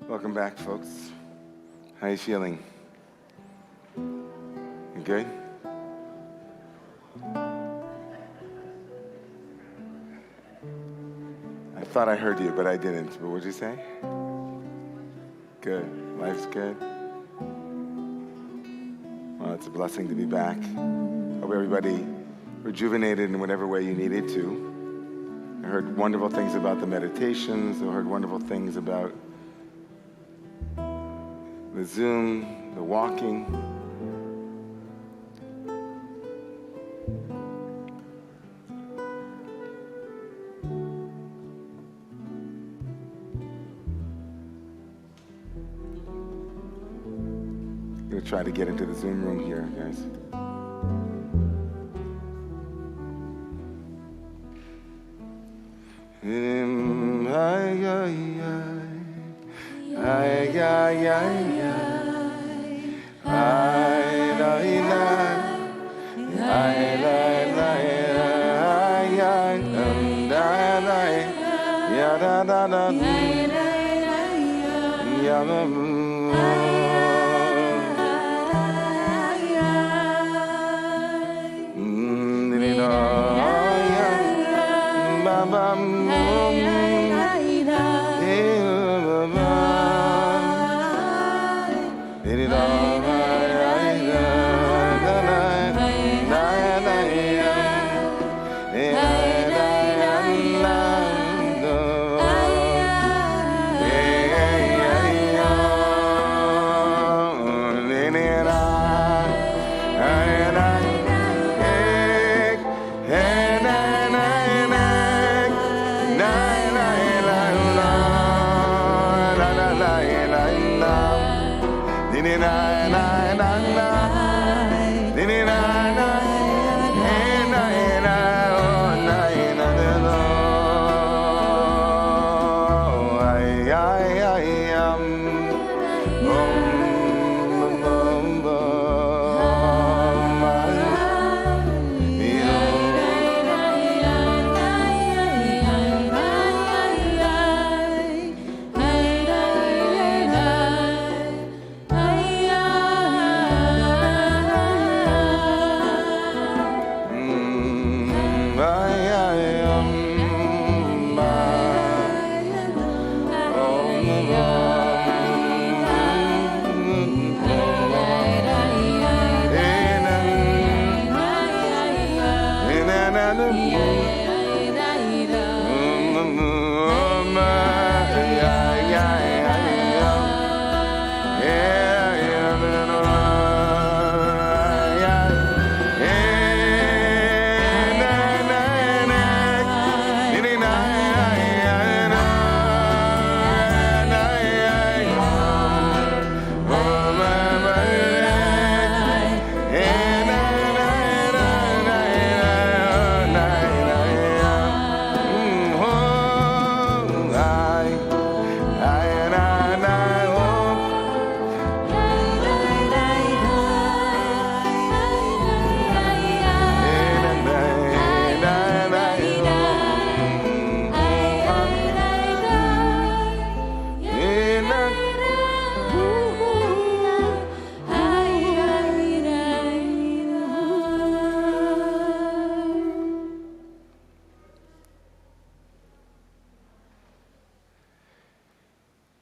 Welcome back, folks. How are you feeling? You good? I thought I heard you, but I didn't. But what'd you say? Good. Life's good? Well, it's a blessing to be back. Hope everybody rejuvenated in whatever way you needed to. I heard wonderful things about the meditations. I heard wonderful things about the Zoom, the walking. I'm going to try to get into the Zoom room here, guys.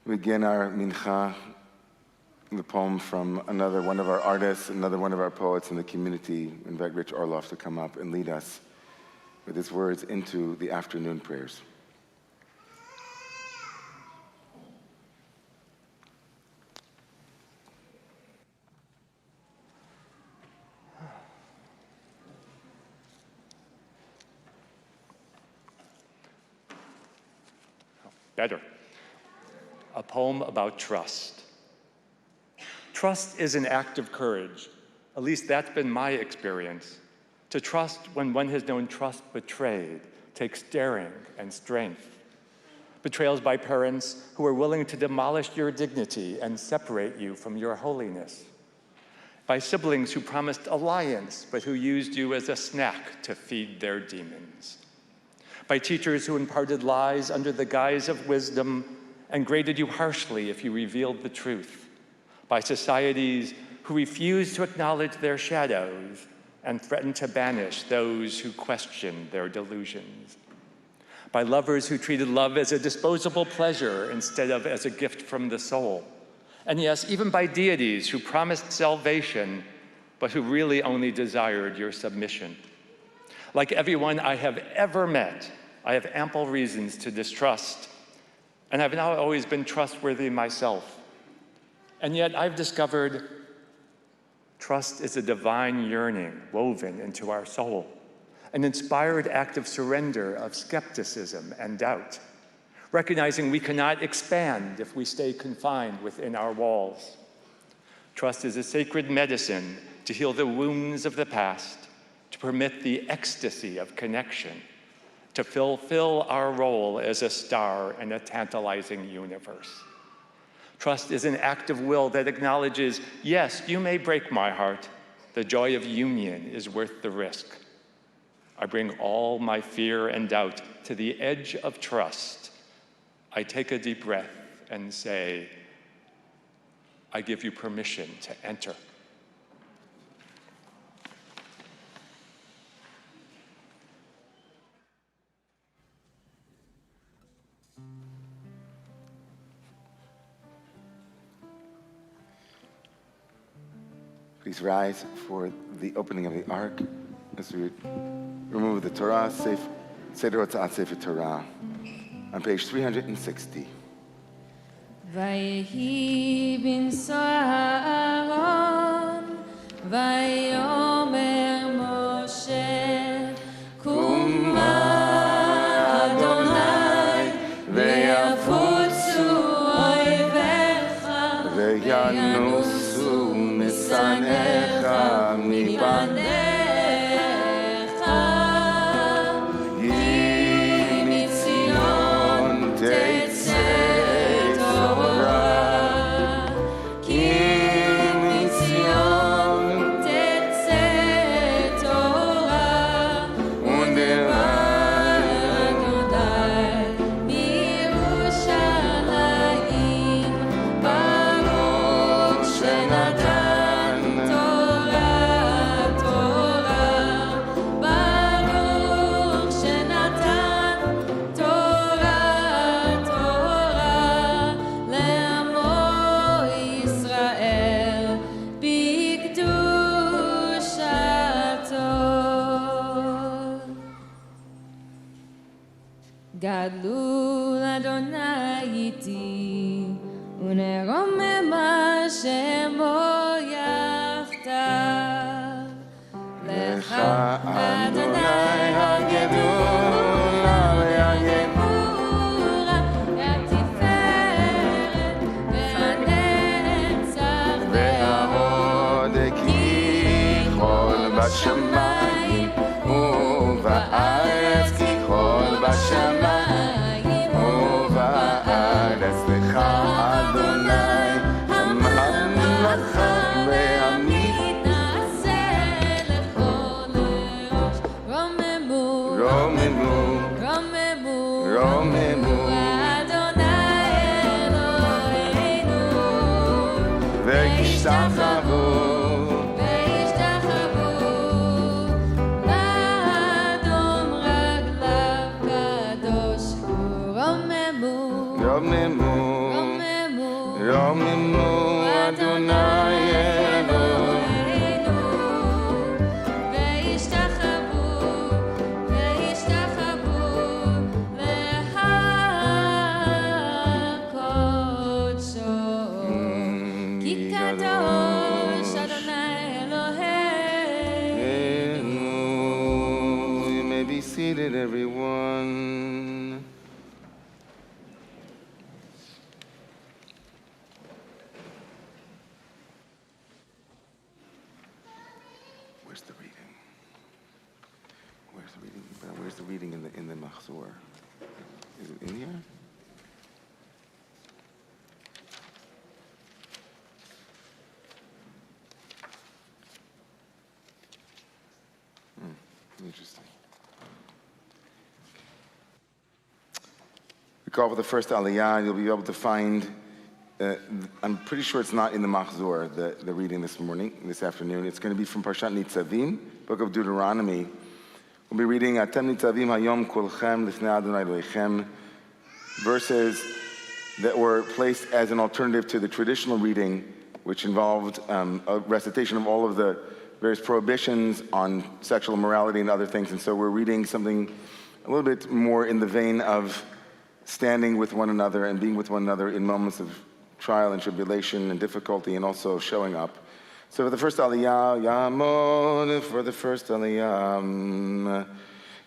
We begin our Mincha, the poem from another one of our artists, another one of our poets in the community. We invite Rich Orloff to come up and lead us with his words into the afternoon prayers. Better. A poem about trust. Trust is an act of courage. At least that's been my experience. To trust when one has known trust betrayed takes daring and strength. Betrayals by parents who are willing to demolish your dignity and separate you from your holiness. By siblings who promised alliance but who used you as a snack to feed their demons. By teachers who imparted lies under the guise of wisdom and graded you harshly if you revealed the truth, by societies who refused to acknowledge their shadows and threatened to banish those who questioned their delusions, by lovers who treated love as a disposable pleasure instead of as a gift from the soul, and yes, even by deities who promised salvation but who really only desired your submission. Like everyone I have ever met, I have ample reasons to distrust, and I've not always been trustworthy myself. And yet I've discovered trust is a divine yearning woven into our soul, an inspired act of surrender, of skepticism and doubt, recognizing we cannot expand if we stay confined within our walls. Trust is a sacred medicine to heal the wounds of the past, to permit the ecstasy of connection, to fulfill our role as a star in a tantalizing universe. Trust is an act of will that acknowledges, yes, you may break my heart. The joy of union is worth the risk. I bring all my fear and doubt to the edge of trust. I take a deep breath and say, I give you permission to enter. Please rise for the opening of the Ark as we remove the Torah, Seder Hotzat Sefer Torah, on page 360. ויהי בנשוא הארון, ויאמר משה, קומה אדוני, ויפוצו אויביך, וינוסו משנאיך מפניך. כי מציון תצא תורה, כי מציון תצא תורה, ודבר אדוני מירושלים, ברוך שנתן תורה, תורה, ברוך שנתן תורה, תורה, לעמו ישראל בקדושתו. גדלו לאדוני איתי, ונרוממה שמו יחדיו. לך אדוני הגדולה והגמורה, התפארת והנצח וההוד כי כל בשמיים ובארץ, כי כל בשמיים ובארץ. לך אדוני המלאכה והמתנשא לכל ראש. רוממו, רוממו, רוממו, רוממו, אדוני אלוהינו, והשתחוו והשתחוו לאדום רגליו קדוש הוא. רוממו, רוממו, רוממו, רוממו, אדוני אלוהינו. והשתחוו, והשתחוו לקודשו. כי קדוש אדוני אלוהינו. You may be seated, everyone. Where's the reading? Where's the reading? Where's the reading in the Machzor? Is it in here? Interesting. go over the first Aliyah, you'll be able to find, I'm pretty sure it's not in the Machzor, the reading this afternoon. It's going to be from Parshat Nitzavim, Book of Deuteronomy. We'll be reading Atem Nitzavim Hayom Kulchem Lifnei Adonai Elohechem, verses that were placed as an alternative to the traditional reading, which involved a recitation of all of the various prohibitions on sexual immorality and other things. And so we're reading something a little bit more in the vein of standing with one another and being with one another in moments of trial and tribulation and difficulty, and also showing up. So for the first Aliyah, Yamod, for the first Aliyah,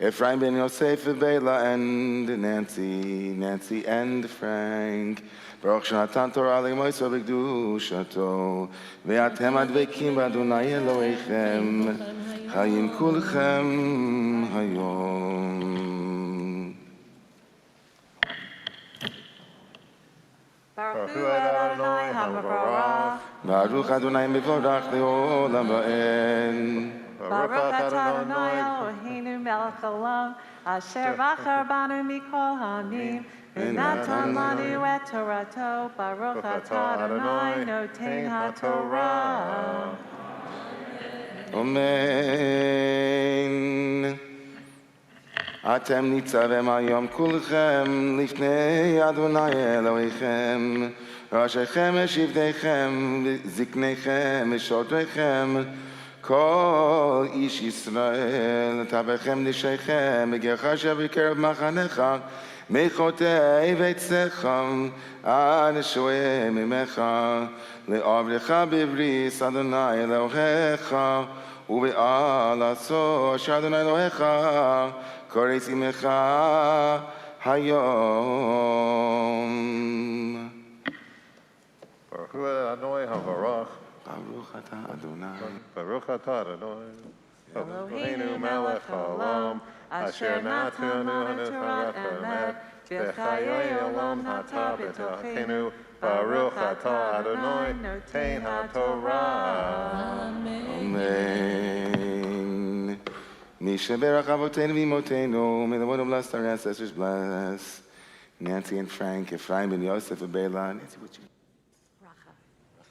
Ephraim ben Yosef, Bela and Nancy and Frank. Baruch Shanatan Torah le'moiso b'kedushato, ve'atem advekim b'Adonai Elohechem, chayim kulchem hayom. Baruch Hu Adonai HaMevorach. Baruch Adonai mevorach le'olam va'en. Baruch Adonai Eloheinu melech haolam, asher bachar banu mikol hamim, v'natan lanu et Torato. Baruch atah Adonai noten haTorah. Amen. Atem nitzavem hayom kulchem lifnei Adonai Elohechem, rashechem eshivtechem ziknechem eshotrechem, kol ish Yisrael tabechem nishechem b'gercha shebikerev machanecha mechotei veitzecha ad shoeh mimecha le'avrecha b'bris Adonai Elohecha uve'al aso asher Adonai Elohecha koretz imecha hayom. Baruch Hu Adonai HaMevorach. Baruch atah Adonai. Baruch atah Adonai Eloheinu melech haolam, asher natan lanu Torah emet, v'chayei olam hatah b'tochenu. Baruch atah Adonai noten haTorah. Amen. Misha berach avoteinu v'imotenu. May the one who blessed our ancestors bless Nancy and Frank, Ephraim ben Yosef, Bela. Nancy, what you?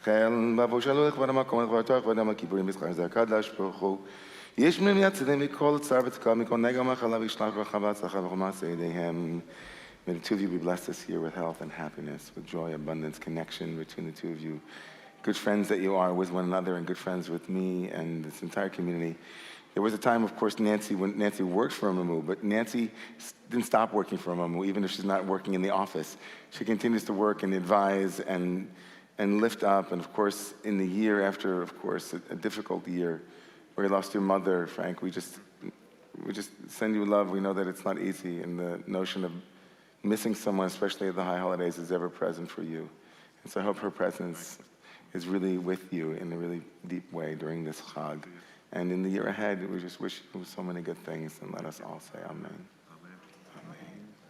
חל בבוא שלו לכבוד המקום לכבודתו לכבוד יום הכיפורים בזכר זה הקדוש ברוך הוא יש מהם יצדם מכל צער וצקה מכל נגע ומחלה וישלח ברכה והצלחה וכל מעשה ידיהם. May the two of you be blessed this year with health and happiness, with joy, abundance, connection between the two of you. Good friends that you are with one another, and good friends with me and this entire community. There was a time, of course, when Nancy worked for Romemu, but Nancy didn't stop working for Romemu, even if she's not working in the office. She continues to work and advise and lift up. And of course, in the year after, of course, a difficult year where you lost your mother, Frank, we just send you love. We know that it's not easy, and the notion of missing someone, especially at the high holidays, is ever present for you. And so I hope her presence is really with you in a really deep way during this Chag. And in the year ahead, we just wish you so many good things, and let us all say Amen.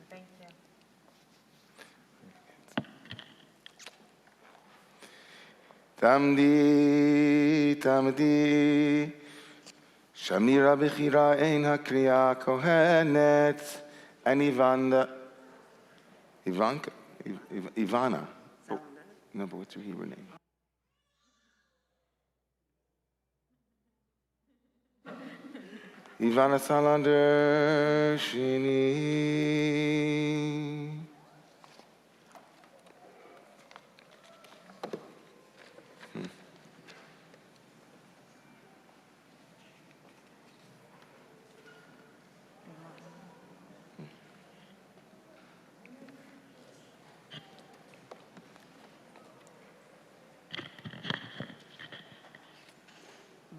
Thank you. Tamdi, Shamira Bechira Ein HaKriya Kohenet, and Ivana. Oh, no, but what's your Hebrew name? Ivana Salander Shini.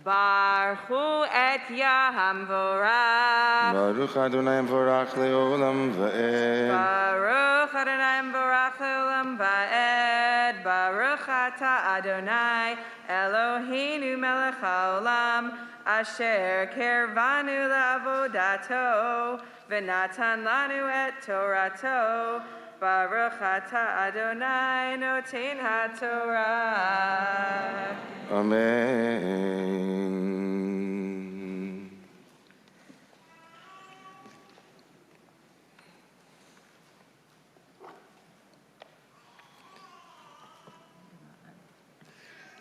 Baruch et Yahamvorach. Baruch Adonai Vorach Leolam Va'ed. Baruch Adonai Baruch Olam Va'ed. Baruch Atah Adonai Eloheinu melech haolam, asher kervanu la'avodato, v'natan lanu et Torato. Baruch Atah Adonai noten haTorah. Amen.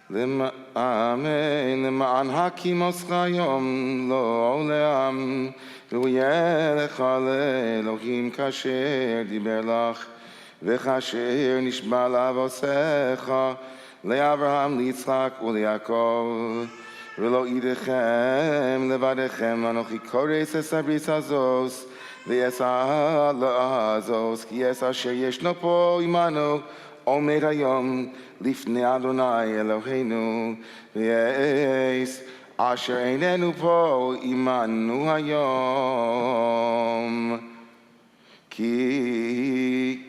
Amen. למען הקימוסך יום לא לעם, והוא יהיה לך לאלוהים כאשר דיבר לך, וכאשר נשבע לאבותיך, לאברהם, ליצחק וליעקב. ולא ידעכם לבדכם, אנוכי כורש את הברית הזאת, ואעשה לעזוז, כי אס אשר ישנו פה עמנו, עומד היום לפני אדוני אלוהינו, ויש אשר איננו פה עמנו היום, כי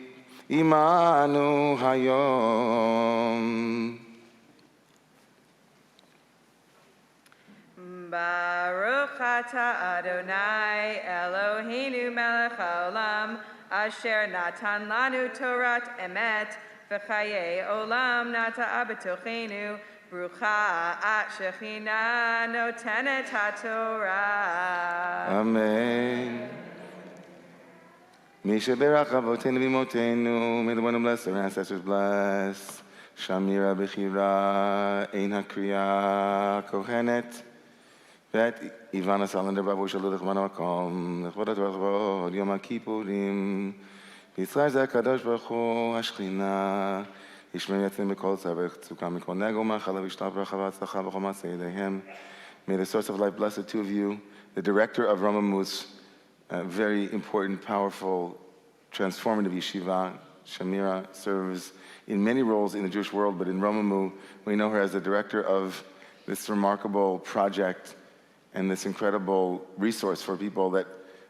עמנו היום. Baruch atah Adonai Eloheinu melech haolam asher natan lanu Torat emet v'chayei olam nata'a b'tochenu brucha at shechina notenet haTorah. Amen. Mishaberach avotenu v'imotenu, may the one who bless our ancestors bless. Shamira b'chira ein hakriya kohenet. ואת איוון הסלנדר בעבור שלו לכבן המקום, לכבוד התורה לכבוד יום הכיפורים. בישראל זה הקדוש ברוך הוא השכינה, ישמעו יצאים בכל צורך, צוקה מכל נגע ומחלה וישתף ברכה והצלחה בכל מעשה ידיהם. May the source of life bless the two of you, the director of Romemu's very important, powerful, transformative yeshiva. Shamira serves in many roles in the Jewish world, but in Romemu, we know her as the director of this remarkable project and this incredible resource for people that,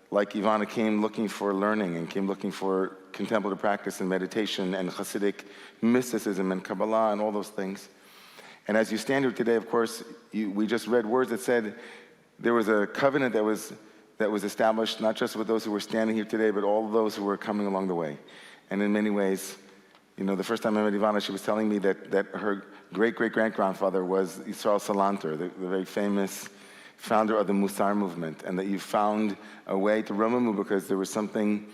like Ivana, came looking for learning and came looking for contemplative practice and meditation and Hasidic mysticism and Kabbalah and all those things. And as you stand here today, of course, we just read words that said there was a covenant that was established not just with those who were standing here today, but all those who were coming along the way. And in many ways, you know, the first time I met Ivana, she was telling me that her great-great-grandfather was Yisrael Salanter, the very famous founder of the Musar movement, and that you found a way to Romemu because there was something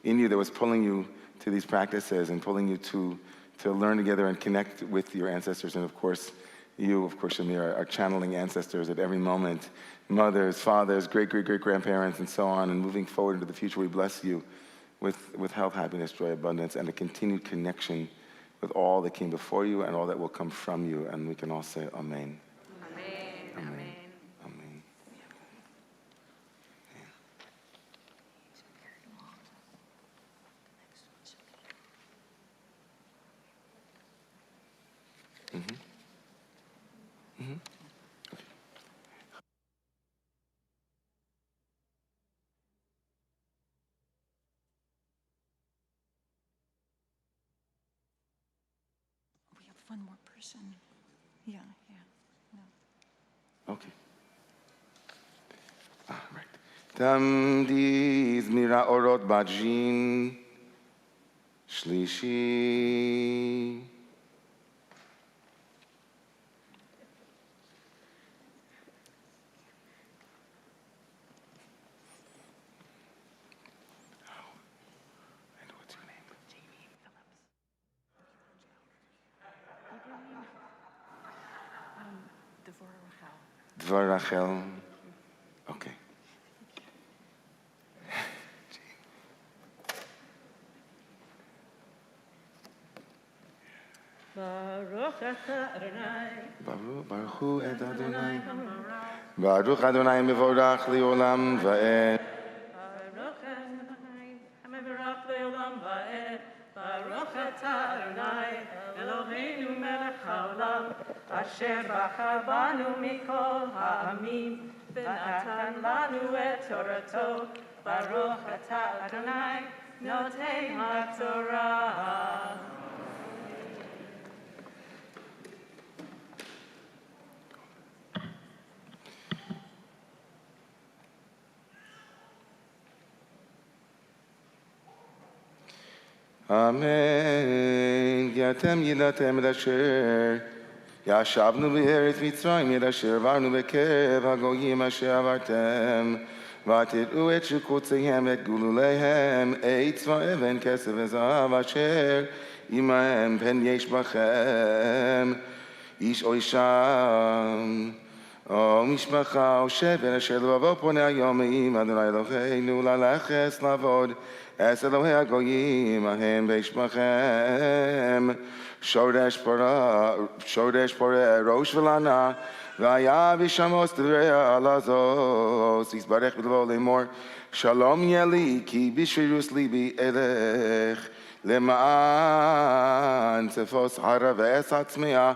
in you that was pulling you to these practices and pulling you to learn together and connect with your ancestors. And of course, you, of course, Shamir, are channeling ancestors at every moment, mothers, fathers, great-great-great-grandparents, and so on, and moving forward into the future, we bless you with health, happiness, joy, abundance, and a continued connection with all that came before you and all that will come from you. And we can all say Amen. Amen. Amen. Amen. Amen. We have one more person. Yeah. No. Okay. Right. Tamdi Zmira Orot Bajin Shlishi. And what's your name? Dvar Rachel. Okay. Baruch atah Adonai. Baruch hu et Adonai. Baruch Adonai mevorach liolam va'ed. Baruch Adonai, Hamevarach le'olam va'ed. Baruch atah Adonai, Eloheinu melech haolam, asher bachar banu mikol ha'amim, v'natan lanu et Torato. Baruch atah Adonai, notei haTorah. Amen. כי אתם ידעתם את אשר ישבנו בארץ מצרים, את אשר עברנו בקרב הגויים אשר עברתם, ותראו את שקוציהם ואת גלוליהם, עץ ואבן, כסף וזהב, אשר עמהם פן יש בכם. איש או אישה, או משפחה או שבט אשר לבבו פונה היום עם אדוני אלוהינו ללכת לעבוד את אלוהי הגויים ההם בשמכם שורש פורה ראש ולנה והיה בשמוס דברי הלזות יסברך בלבו לאמור שלום יהיה לי כי בשרירוס ליבי אלך למען תפוס הרה ועש עצמיה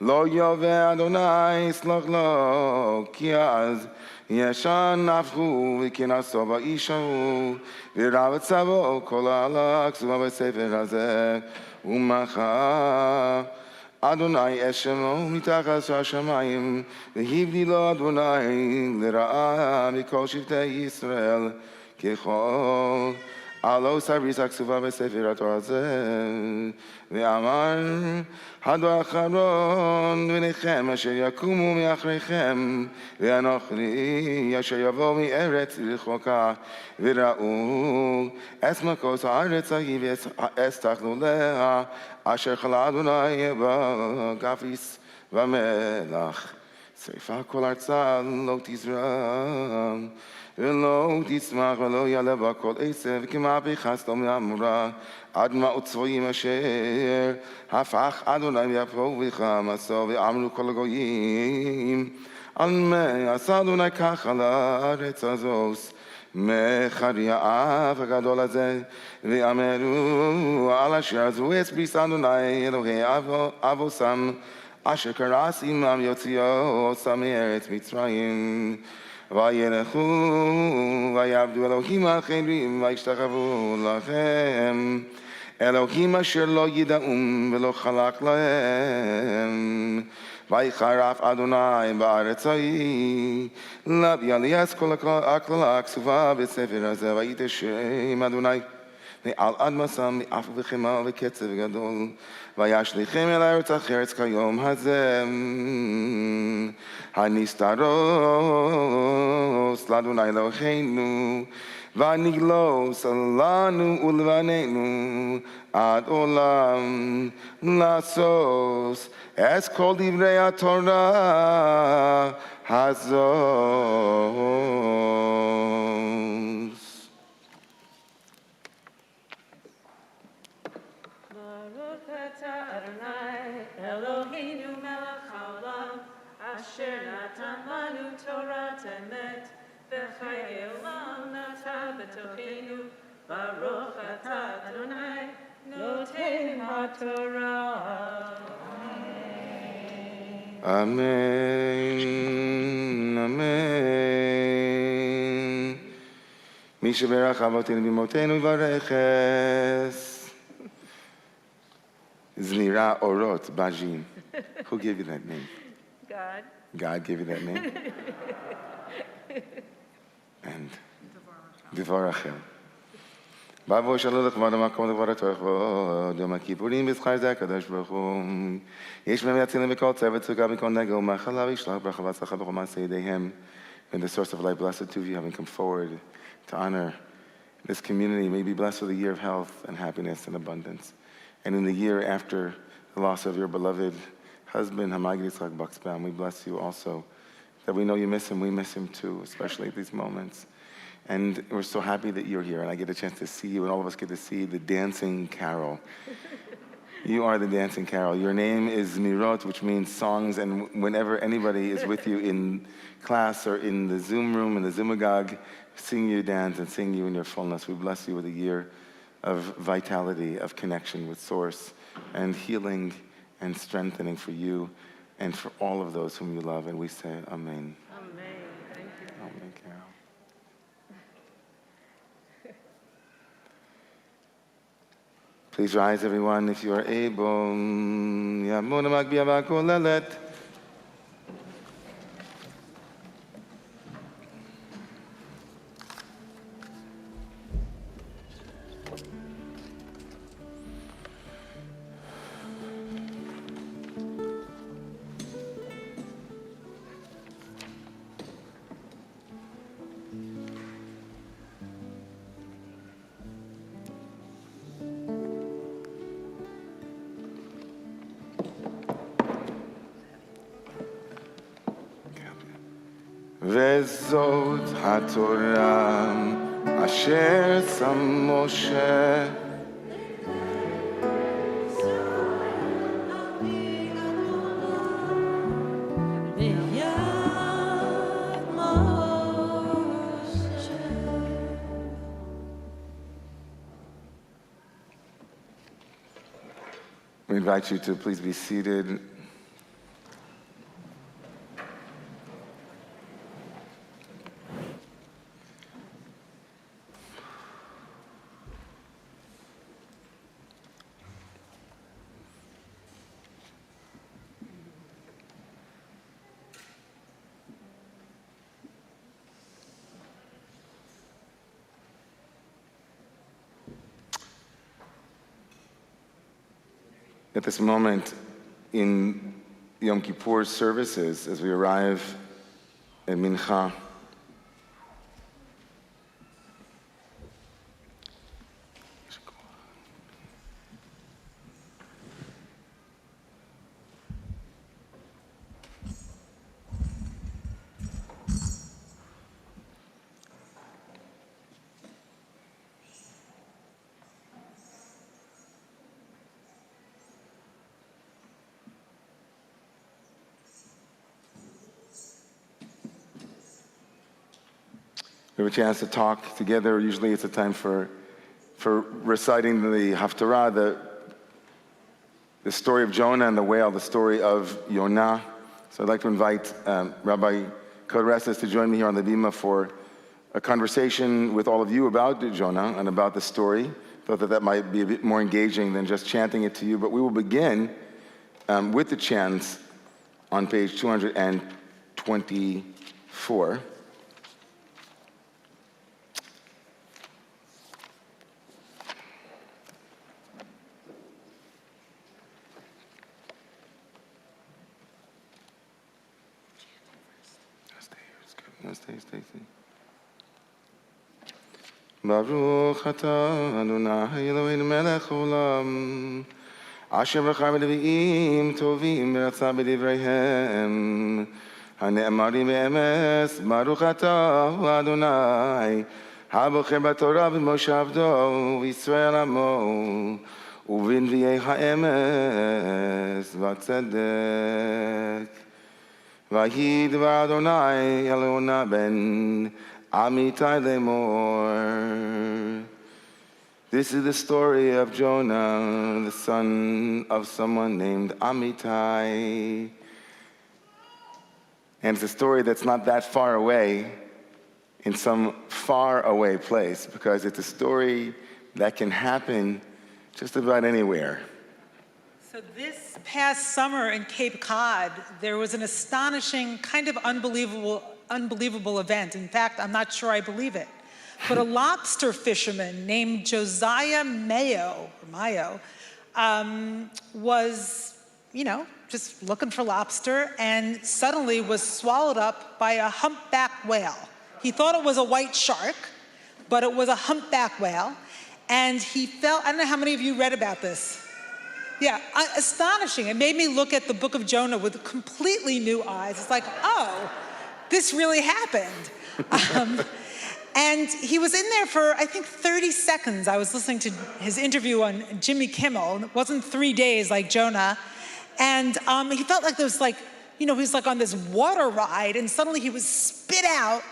לא יובא אדוני יסלח לו כי אז ישן נפחו וכנסו באיש ההוא ורב צבו כל ההלך כתובה בספר הזה ומחה אדוני אשמו מתחת השמיים והבדילו אדוני לרעה מכל שבטי ישראל ככל הלא סבריס הכתובה בספר התורה הזה ואמר הדור האחרון בניכם אשר יקומו מאחריכם ואנוכי אשר יבוא מארץ רחוקה וראו את מקוס הארץ ההיא ואת תחלוליה אשר חלה אדוני בגפיס ומלח שרפה כל ארצה לא תזרע ולא תצמח ולא יעלה בה כל עשב כמהפכה סדום ועמורה עד מאות צבועים אשר הפך אדוני ויפו וחמסו ואמרו כל הגויים על מה עשה אדוני כך על הארץ הזאת מחרי האף הגדול הזה ואמרו על אשר עזבו את בריס אדוני אלוהי אבוסם אשר קרס עמם יוציאו מארץ מצרים וילכו ויעבדו אלוהים אחרים וישתחוו לכם אלוהים אשר לא ידעום ולא חלק להם ויחרף אדוני בארץ ההיא להביא עליית כל הקללה הכתובה בספר הזה ויתשם אדוני מעל אדמתם מאף וחמל וקצב גדול וישליכם אל ארץ אחרת כיום הזה הנסתרוס לאדוני אלוהינו ונגלוס לנו ולבנינו עד עולם לעשוס את כל דברי התורה הזאת. Baruch atah Adonai Eloheinu melech haolam asher natan lanu Torat emet v'chayei olam nata b'tochenu Baruch atah Adonai noten haTorah. אמן, אמן. מי שברך אבותינו במותינו יברכס. זמירה אורות, בז'ין. Who gave you that name? God. God gave you that name? And דברachel. בעבור שלו לכבוד המקום לכבוד התורך ועוד יום הכיפורים בשכר זה הקדוש ברוך הוא יש בהם יצילים בכל צוות סוגה מכל נגע ומחלה וישלח ברכה והצלחה בכל מעשה ידיהם and the source of life blessed to you having come forward to honor this community may be blessed with a year of health and happiness and abundance and in the year after the loss of your beloved husband Hamagid Yitzchak Buxbaum we bless you also that we know you miss him we miss him too especially at these moments. And we're so happy that you're here, and I get a chance to see you, and all of us get to see the dancing carol. You are the dancing carol. Your name is Mirot, which means songs, and whenever anybody is with you in class or in the Zoom room, in the Zoomagogue, sing you dance and sing you in your fullness. We bless you with a year of vitality, of connection with Source, and healing and strengthening for you and for all of those whom you love, and we say Amen. Amen. Thank you. Amen, Carol. Please rise, everyone, if you are able. Yamuna Magbiya Bakolelet. וזאת התורה אשר שם משה. We invite you to please be seated. At this moment in Yom Kippur services, as we arrive at Mincha, we have a chance to talk together. Usually it's a time for reciting the Haftarah, the story of Jonah and the whale, the story of Yonah. So I'd like to invite Rabbi Koresses to join me here on the Bima for a conversation with all of you about Jonah and about the story. Thought that might be a bit more engaging than just chanting it to you, but we will begin with the chants on page 224. Stay. Baruch atah Adonai Eloheinu melech haolam, asher bachar b'nevi'im tovim v'ratzah b'divreihem, hane'emarim be'emes, Baruch atah Adonai, habocher b'torah v'moshe avdo, v'Yisrael amo, u'b'nvi'ei ha'emes v'tzedek. Vayhi dvar Adonai Elona ben Amitai lemor. This is the story of Jonah, the son of someone named Amitai. And it's a story that's not that far away in some far away place, because it's a story that can happen just about anywhere. So this past summer in Cape Cod, there was an astonishing, kind of unbelievable event. In fact, I'm not sure I believe it. But a lobster fisherman named Josiah Mayo was, just looking for lobster, and suddenly was swallowed up by a humpback whale. He thought it was a white shark, but it was a humpback whale. And he fell, I don't know how many of you read about this. Yeah, astonishing. It made me look at the book of Jonah with completely new eyes. It's like, oh, this really happened. And he was in there for, I think, 30 seconds. I was listening to his interview on Jimmy Kimmel. It wasn't 3 days like Jonah. And he felt like there was he was on this water ride, and suddenly he was spit out.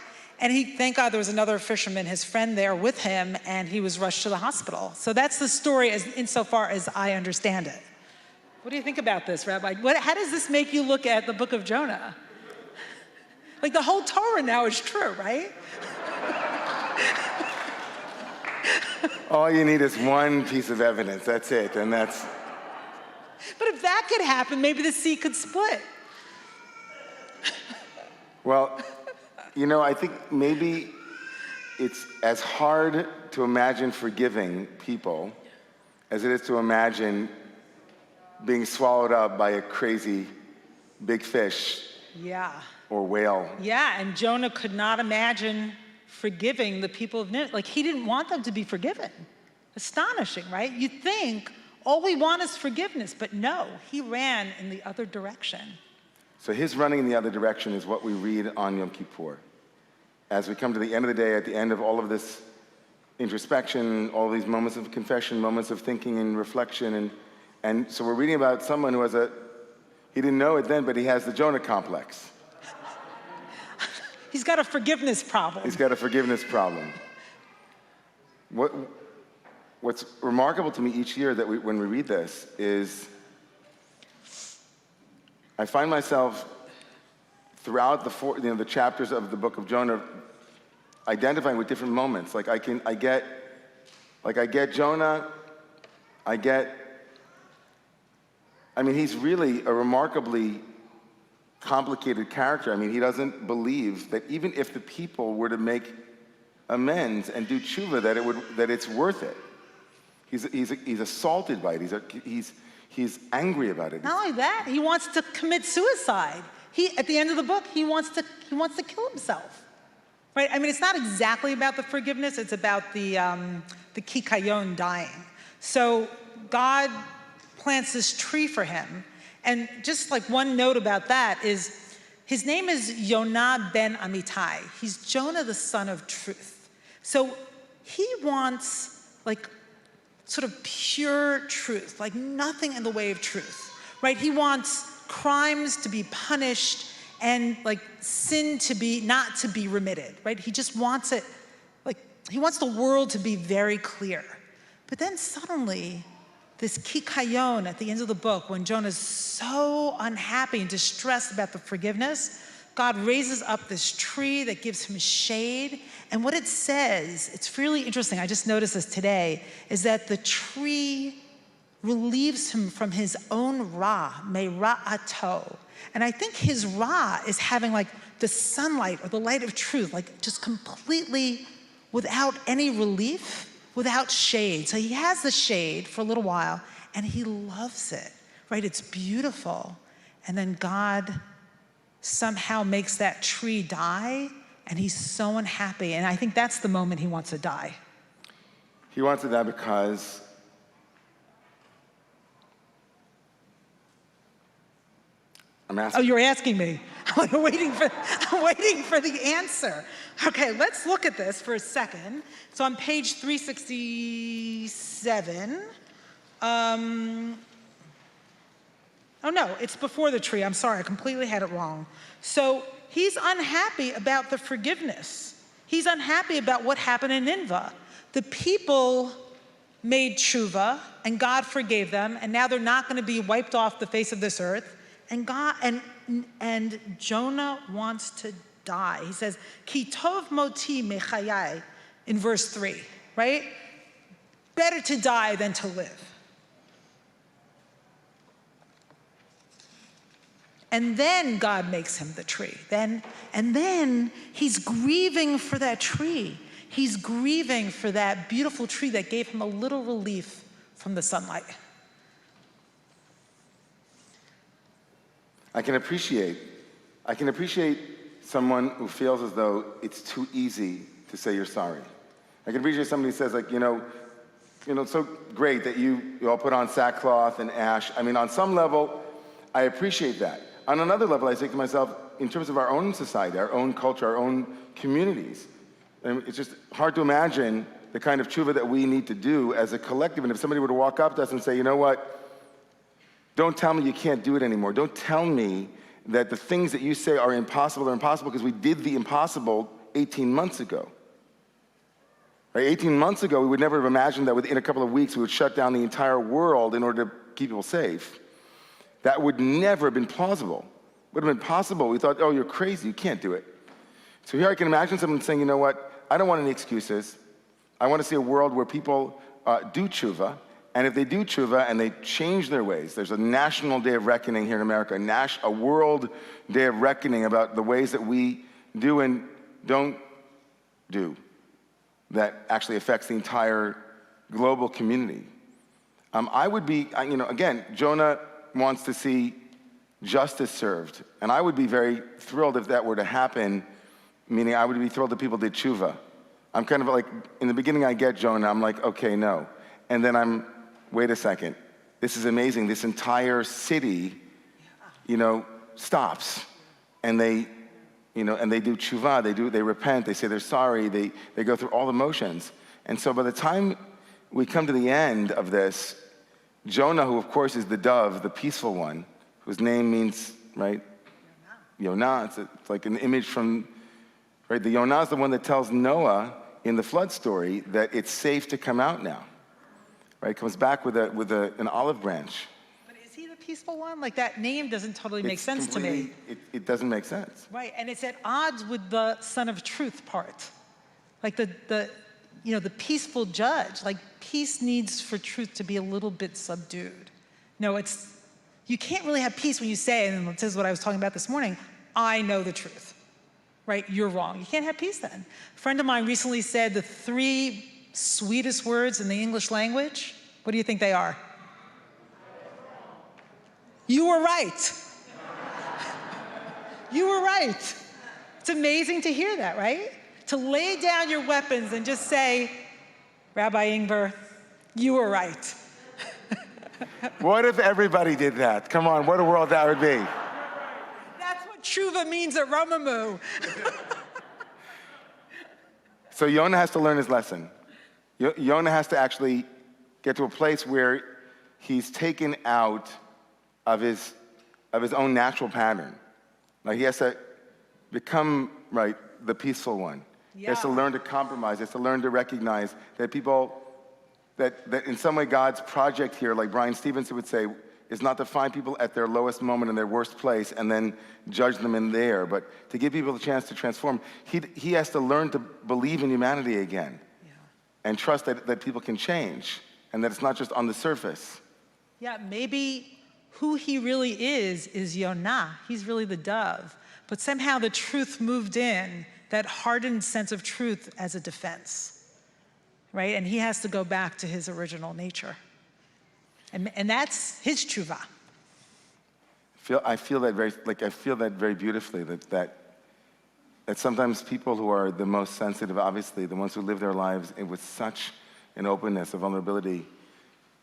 And thank God there was another fisherman, his friend there with him, and he was rushed to the hospital. So that's the story insofar as I understand it. What do you think about this, Rabbi? How does this make you look at the book of Jonah? Like the whole Torah now is true, right? All you need is one piece of evidence, that's it, and that's... But if that could happen, maybe the sea could split. Well, I think maybe it's as hard to imagine forgiving people as it is to imagine being swallowed up by a crazy big fish. Yeah. Or whale. Yeah, and Jonah could not imagine forgiving the people of Nineveh. He didn't want them to be forgiven. Astonishing, right? You'd think all we want is forgiveness, but no, he ran in the other direction. So his running in the other direction is what we read on Yom Kippur. as we come to the end of the day, at the end of all of this introspection, all these moments of confession, moments of thinking and reflection, and so we're reading about someone who has he didn't know it then, but he has the Jonah complex. He's got a forgiveness problem. He's got a forgiveness problem. What's remarkable to me each year that when we read this is I find myself throughout the chapters of the book of Jonah identifying with different moments. Like I get Jonah, he's really a remarkably complicated character. I mean, he doesn't believe that even if the people were to make amends and do tshuva, that it's worth it. He's assaulted by it. He's angry about it. Not only that, he wants to commit suicide. At the end of the book, he wants to kill himself. Right? I mean, it's not exactly about the forgiveness. It's about the kikayon, dying. So God plants this tree for him. And just like one note about that is, his name is Yonah ben Amittai. He's Jonah, the son of truth. So he wants like sort of pure truth, like nothing in the way of truth, right? He wants crimes to be punished and like sin not to be remitted, right? He just wants it, like he wants the world to be very clear. But then suddenly, this kikayon at the end of the book, when Jonah's so unhappy and distressed about the forgiveness, God raises up this tree that gives him shade. And what it says, it's really interesting, I just noticed this today, is that the tree relieves him from his own ra, me'ra'ato. And I think his ra is having like the sunlight or the light of truth, like just completely without any relief, without shade. So he has the shade for a little while and he loves it, right? It's beautiful. And then God somehow makes that tree die and he's so unhappy. And I think that's the moment he wants to die. He wants to die because I'm asking. Oh, you're asking me. I'm waiting for the answer. Okay, let's look at this for a second. So on page 367, oh no, it's before the tree. I'm sorry, I completely had it wrong. So he's unhappy about the forgiveness. He's unhappy about what happened in Nineveh. The people made tshuva and God forgave them, and now they're not going to be wiped off the face of this earth. And Jonah wants to die. He says, "Ki tov moti mechayai," in verse 3, right? Better to die than to live. And then God makes him the tree. And then he's grieving for that tree. He's grieving for that beautiful tree that gave him a little relief from the sunlight. I can appreciate someone who feels as though it's too easy to say you're sorry. I can appreciate somebody who says, like, it's so great that you all put on sackcloth and ash. I mean, on some level, I appreciate that. On another level, I think to myself, in terms of our own society, our own culture, our own communities, and it's just hard to imagine the kind of tshuva that we need to do as a collective. And if somebody were to walk up to us and say, you know what, don't tell me you can't do it anymore. Don't tell me that the things that you say are impossible because we did the impossible 18 months ago. Right? 18 months ago, we would never have imagined that within a couple of weeks we would shut down the entire world in order to keep people safe. That would never have been plausible. It would have been possible. We thought, oh, you're crazy, you can't do it. So here I can imagine someone saying, you know what, I don't want any excuses. I want to see a world where people do tshuva, and if they do tshuva and they change their ways, there's a national day of reckoning here in America, a world day of reckoning about the ways that we do and don't do that actually affects the entire global community. I would be, again, Jonah wants to see justice served, and I would be very thrilled if that were to happen, meaning I would be thrilled that people did tshuva. I'm kind of like, in the beginning I get Jonah, I'm like, okay, no. And then wait a second, this is amazing. This entire city, stops. And they, and they do tshuva, they repent, they say they're sorry, they go through all the motions. And so by the time we come to the end of this, Jonah, who of course is the dove, the peaceful one, whose name means, right? Yonah. It's like an image from, right? The Yonah is the one that tells Noah in the flood story that it's safe to come out now, right? Comes back with an olive branch. But is he the peaceful one? Like, that name doesn't totally make sense to me. It doesn't make sense. Right, and it's at odds with the son of truth part. Like the peaceful judge. Like, peace needs for truth to be a little bit subdued. No, you can't really have peace when you say, and this is what I was talking about this morning, I know the truth, right? You're wrong. You can't have peace then. A friend of mine recently said the 3 sweetest words in the English language. What do you think they are? You were right. You were right. It's amazing to hear that, right? To lay down your weapons and just say, Rabbi Ingber, you were right. What if everybody did that? Come on, what a world that would be. That's what tshuva means at Romemu. So Yonah has to learn his lesson. Yonah has to actually get to a place where he's taken out of his own natural pattern. Like, he has to become, right, the peaceful one. He has to learn to compromise. He has to learn to recognize that that in some way God's project here, like Brian Stevenson would say, is not to find people at their lowest moment in their worst place and then judge them in there, but to give people a chance to transform. He has to learn to believe in humanity again and trust that people can change and that it's not just on the surface. Yeah, maybe who he really is Yonah. He's really the dove. But somehow the truth moved in, that hardened sense of truth as a defense, right? And he has to go back to his original nature. And that's his tshuva. I feel that very beautifully, that sometimes people who are the most sensitive, obviously, the ones who live their lives with such an openness, a vulnerability,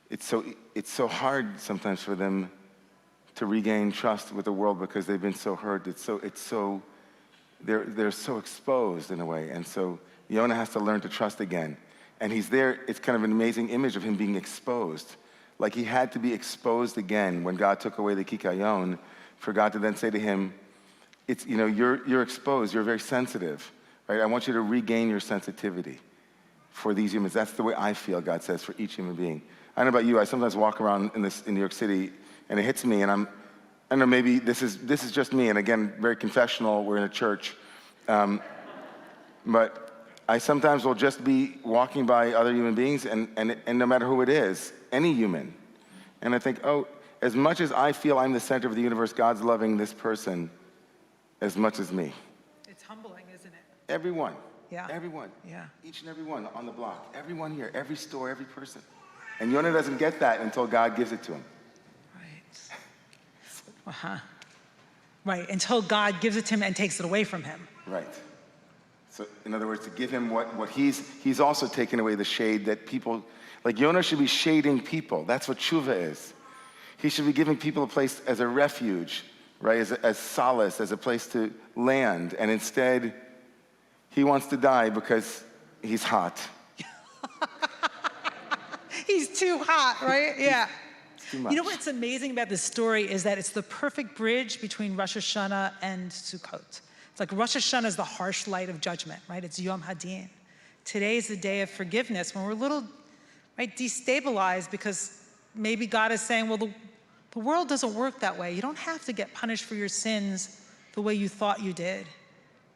it's so hard sometimes for them to regain trust with the world because they've been so hurt. They're so exposed in a way. And so Yonah has to learn to trust again. And he's there, it's kind of an amazing image of him being exposed. Like, he had to be exposed again when God took away the kikayon, for God to then say to him, you're exposed, you're very sensitive, right? I want you to regain your sensitivity for these humans. That's the way I feel, God says, for each human being. I don't know about you, I sometimes walk around in New York City and it hits me, and I don't know, maybe this is just me, and again, very confessional, we're in a church. But I sometimes will just be walking by other human beings, and no matter who it is, any human, and I think, oh, as much as I feel I'm the center of the universe, God's loving this person as much as me. It's humbling, isn't it? Everyone. Yeah. Everyone. Yeah. Each and every one on the block. Everyone here, every store, every person. And Yonah doesn't get that until God gives it to him. Right. Right, until God gives it to him and takes it away from him. Right. So, in other words, to give him what he's also taken away the shade that people, like Yonah should be shading people. That's what tshuva is. He should be giving people a place as a refuge, right, as solace, as a place to land. And instead, he wants to die because he's hot. He's too hot, right? Yeah. Too much. You know what's amazing about this story is that it's the perfect bridge between Rosh Hashanah and Sukkot. It's like Rosh Hashanah is the harsh light of judgment, right? It's Yom Hadin. Today is the day of forgiveness, when we're a little, right, destabilized because maybe God is saying, well, the world doesn't work that way. You don't have to get punished for your sins the way you thought you did.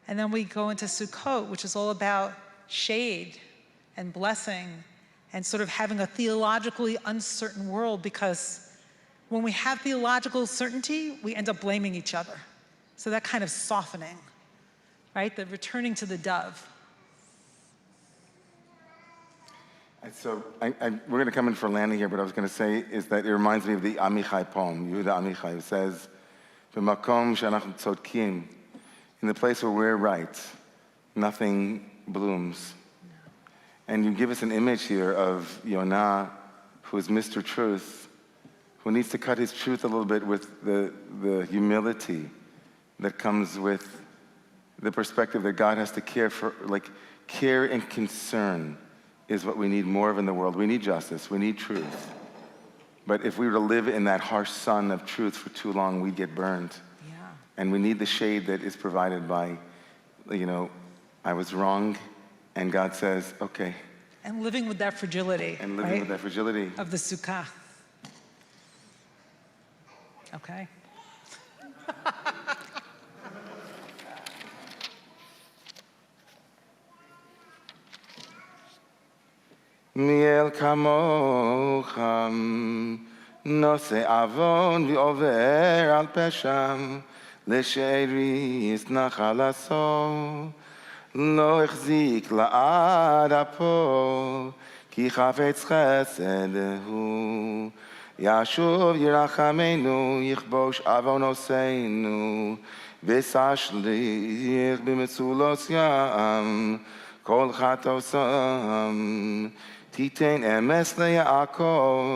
And then we go into Sukkot, which is all about shade and blessing and sort of having a theologically uncertain world, because when we have theological certainty, we end up blaming each other. So that kind of softening, right? The returning to the dove. And so we're going to come in for landing here, but I was going to say is that it reminds me of the Amichai poem, Yehuda Amichai, who says, "B'makom she'anachnu tzodkim," in the place where we're right, nothing blooms. And you give us an image here of Yonah, who is Mr. Truth, who needs to cut his truth a little bit with the humility that comes with the perspective that God has to care for, like care and concern is what we need more of in the world. We need justice, we need truth. But if we were to live in that harsh sun of truth for too long, we'd get burned. Yeah. And we need the shade that is provided by, I was wrong, and God says, okay. And living with that fragility, And living right? with that fragility. Of the sukkah. Okay. מיאל כמוכם, נושא עוון ועובר על פשע, לשארית נחל הסוף, לא החזיק לעד אפו, כי חפץ חסד הוא. ישוב ירחמנו, יכבוש עוונותינו, וששליך במצולות ים, כל חטאותם. תיתן אמס ליעקב,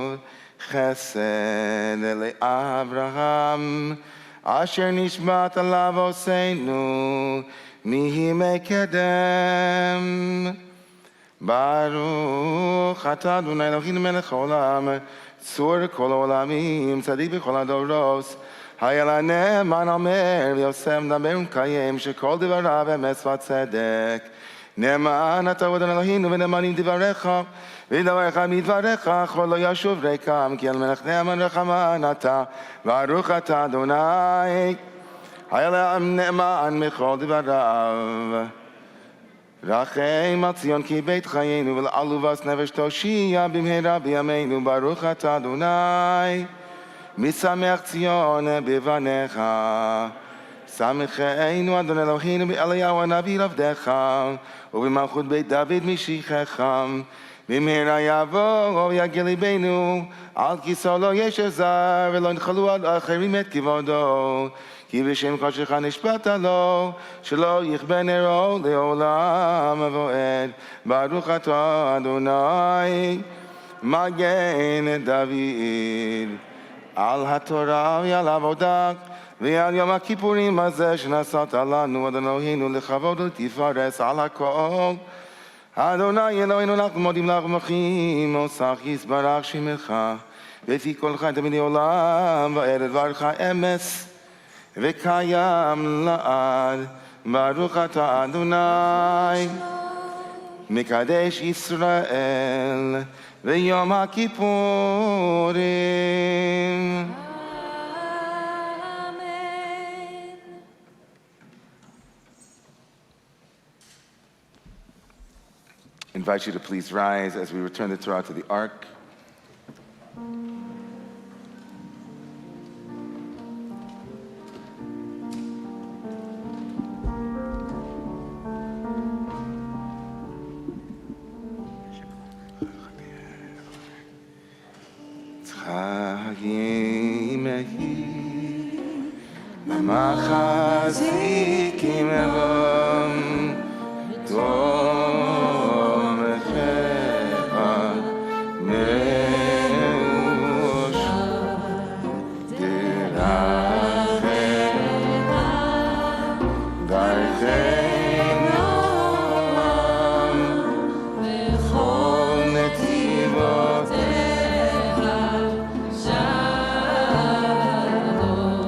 חסד לאברהם, אשר נשבעת לאבותינו מימי קדם. ברוך אתה אדוני אלוהינו מלך העולם, צור כל העולמים, צדיק בכל הדורות. היה לנאמן אומר ויוסף מדבר ומקיים, שכל דבריו אמת וצדק. נאמן אתה אדוני אלוהינו ונאמנים דבריך, ודבריך מדבריך כל לא ישוב ריקם, כי אל מלך נאמן רחמן אתה, ברוך אתה אדוני. היה להם נאמן מכל דבריו. רחם על ציון כי בית חיינו, ולעלובס נפש תושיע במהרה בימינו, ברוך אתה אדוני. משמח ציון בבניך, שמחנו אדוני אלוהינו באליהו הנביא עבדך, ובמלכות בית דוד משיחך. במהרה יבוא ויגיע ליבנו, על כיסאו לא ישב זר, ולא ינחלו על אחרים את כבודו. כי בשם קודשך נשבעת לו, שלא יכבה נרו לעולם ועד. ברוך אתה אדוני, מגן דוד. על התורה ועל העבודה, ועל יום הכיפורים הזה שנשאת לנו, אדוני אלוהינו, לכבוד ולתפארת על הכל. אדוני אלוהינו, אנחנו מודים לך ומברכים אותך, יתברך שמך, לפי כל חי תמיד לעולם ועד. דברך אמס וקיים לעד. ברוך אתה אדוני, מקדש ישראל ויום הכיפורים. I invite you to please rise as we return the Torah to the Ark. מחזיקים בם תומכך מאוש דרכך דרכנו בכל נתיבותיך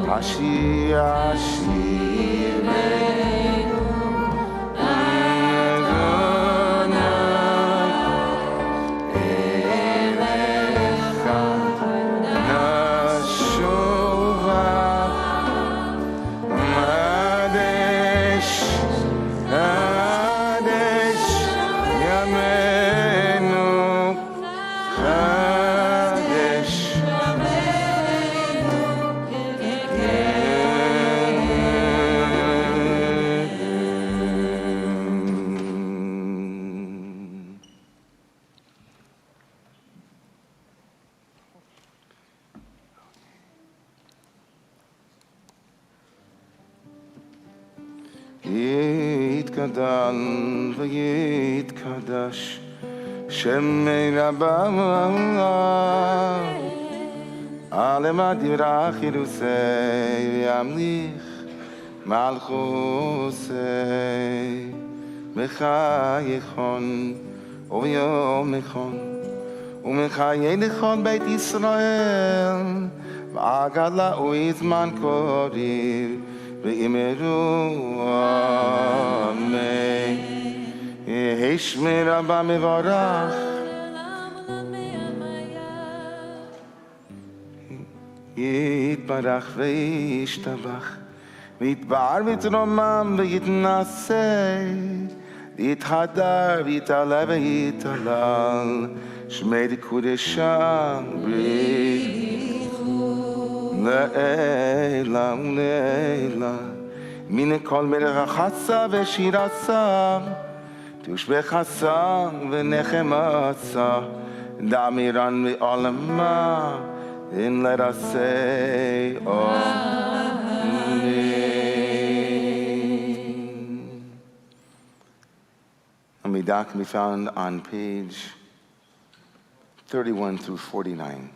השיר יתגדל ויתקדש שמי רבה עלמא דברך ירוסי וימליך Malchusei Mechayichon Uviyomichon Umechayelichon Beit Yisrael V'agala uizman korir V'imeru Amen Heshme Rabba Mevarach יתברך וישתבח ויתבער ויתרומם ויתנשא ויתהדר ויתעלה ויתהלל שמי קודשם לעילא ולעילא מן כל מלך חסה ושירסה תושבחסה ונחמסה דמירן ועולמה and let us say, Amen. Amidah can be found on page 31 through 49.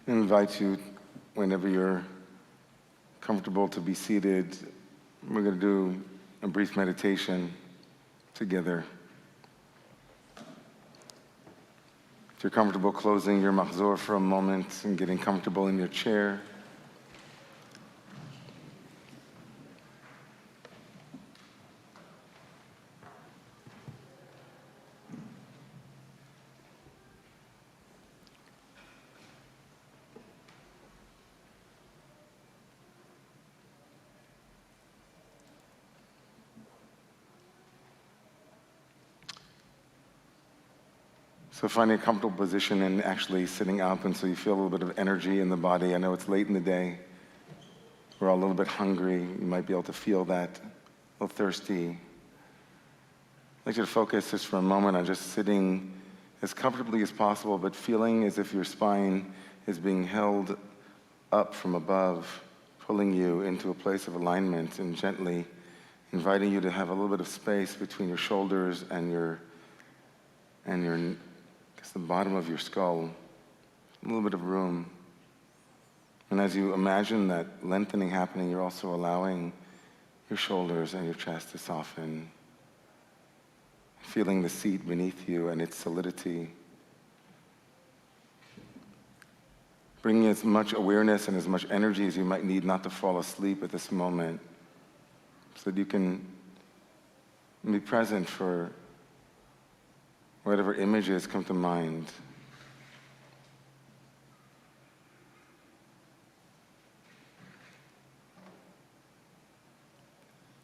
I invite you, whenever you're comfortable, to be seated. We're going to do a brief meditation together. If you're comfortable closing your mahzor for a moment and getting comfortable in your chair, so finding a comfortable position and actually sitting up, and so you feel a little bit of energy in the body. I know it's late in the day. We're all a little bit hungry. You might be able to feel that, a little thirsty. I'd like you to focus just for a moment on just sitting as comfortably as possible, but feeling as if your spine is being held up from above, pulling you into a place of alignment and gently inviting you to have a little bit of space between your shoulders and the bottom of your skull, a little bit of room. And as you imagine that lengthening happening, you're also allowing your shoulders and your chest to soften, feeling the seat beneath you and its solidity. Bringing as much awareness and as much energy as you might need not to fall asleep at this moment, so that you can be present for whatever images come to mind.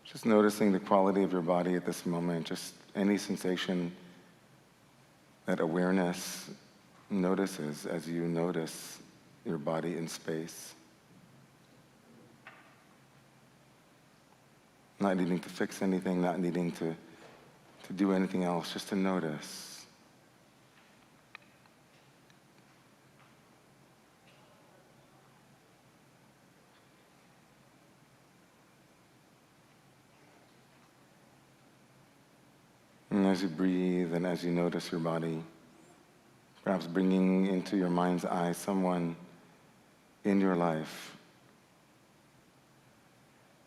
Just noticing the quality of your body at this moment, just any sensation that awareness notices as you notice your body in space. Not needing to fix anything, not needing to do anything else, just to notice. And as you breathe and as you notice your body, perhaps bringing into your mind's eye someone in your life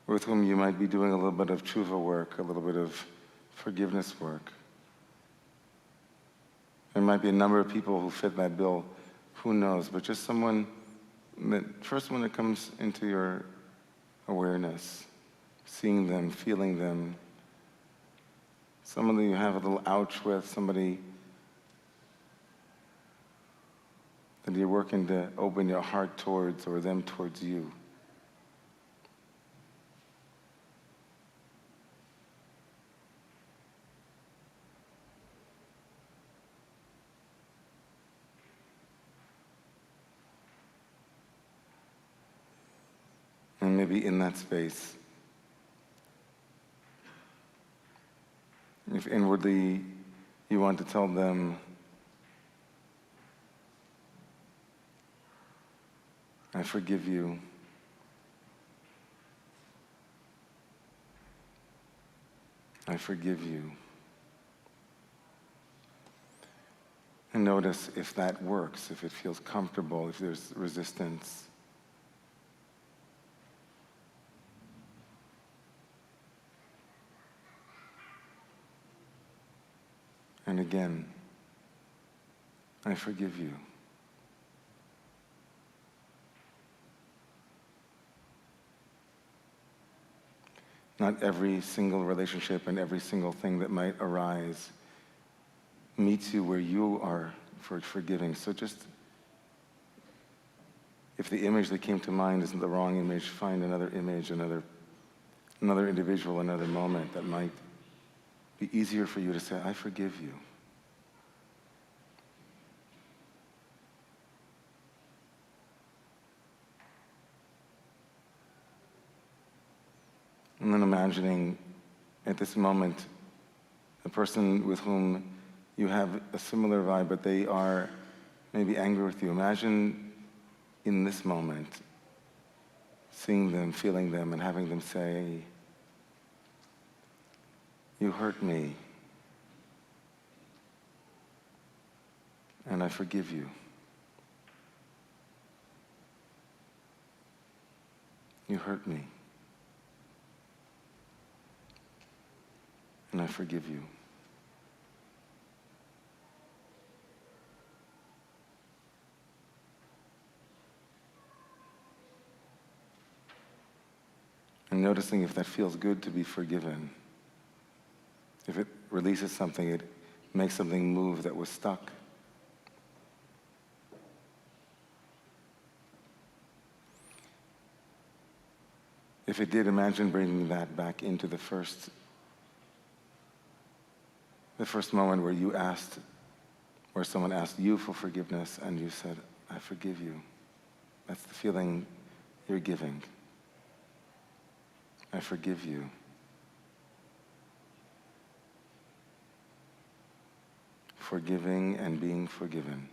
with whom you might be doing a little bit of tshuva work, a little bit of forgiveness work. There might be a number of people who fit that bill, who knows, but just someone, the first one that comes into your awareness, seeing them, feeling them, somebody you have a little ouch with, somebody that you're working to open your heart towards or them towards you. And maybe in that space, if inwardly you want to tell them, I forgive you. I forgive you. And notice if that works, if it feels comfortable, if there's resistance. And again, I forgive you. Not every single relationship and every single thing that might arise meets you where you are for forgiving. So just, if the image that came to mind isn't the wrong image, find another image, another individual, another moment that might be easier for you to say, I forgive you. And then imagining at this moment a person with whom you have a similar vibe, but they are maybe angry with you. Imagine in this moment seeing them, feeling them, and having them say, you hurt me, and I forgive you. You hurt me. And I forgive you. And noticing if that feels good to be forgiven. If it releases something, it makes something move that was stuck. If it did, imagine bringing that back into the first moment where someone asked you for forgiveness and you said, I forgive you. That's the feeling you're giving. I forgive you. Forgiving and being forgiven.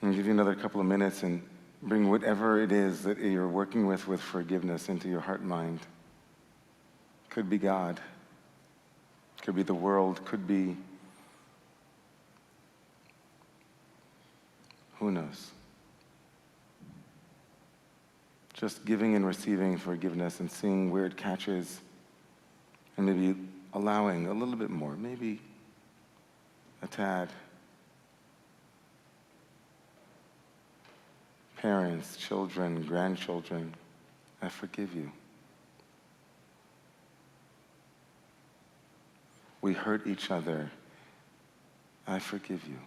I'll give you another couple of minutes and bring whatever it is that you're working with forgiveness into your heart and mind. Could be God. Could be the world. Could be, who knows? Just giving and receiving forgiveness and seeing where it catches and maybe allowing a little bit more, maybe a tad. Parents, children, grandchildren, I forgive you. We hurt each other. I forgive you.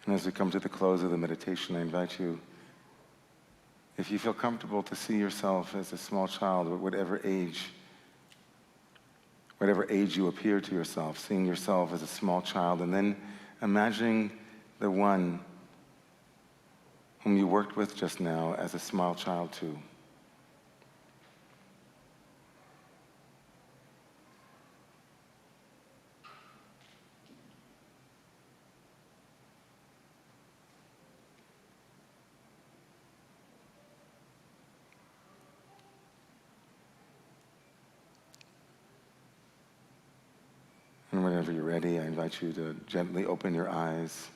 And as we come to the close of the meditation, I invite you, if you feel comfortable, to see yourself as a small child, at whatever age you appear to yourself, seeing yourself as a small child, and then imagining the one whom you worked with just now as a small child too. And whenever you're ready, I invite you to gently open your eyes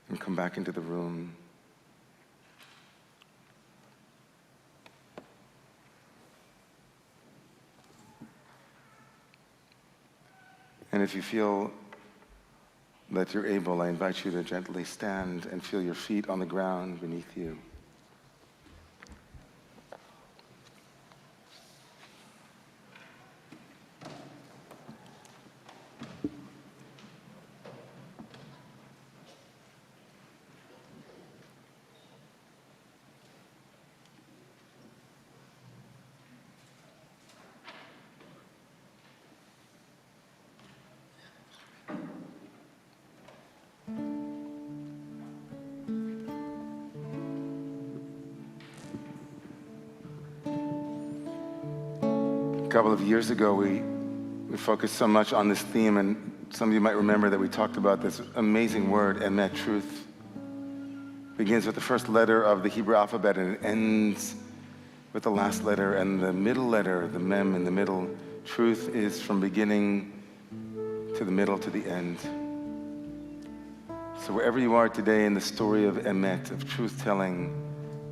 and come back into the room. And if you feel that you're able, I invite you to gently stand and feel your feet on the ground beneath you. A couple of years ago, we focused so much on this theme, and some of you might remember that we talked about this amazing word, emet, truth. It begins with the first letter of the Hebrew alphabet, and it ends with the last letter and the middle letter, the mem in the middle. Truth is from beginning to the middle to the end. So wherever you are today in the story of emet, of truth-telling,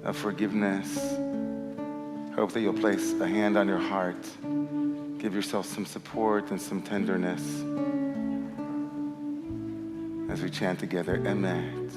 of forgiveness, I hope that you'll place a hand on your heart. Give yourself some support and some tenderness as we chant together, emet.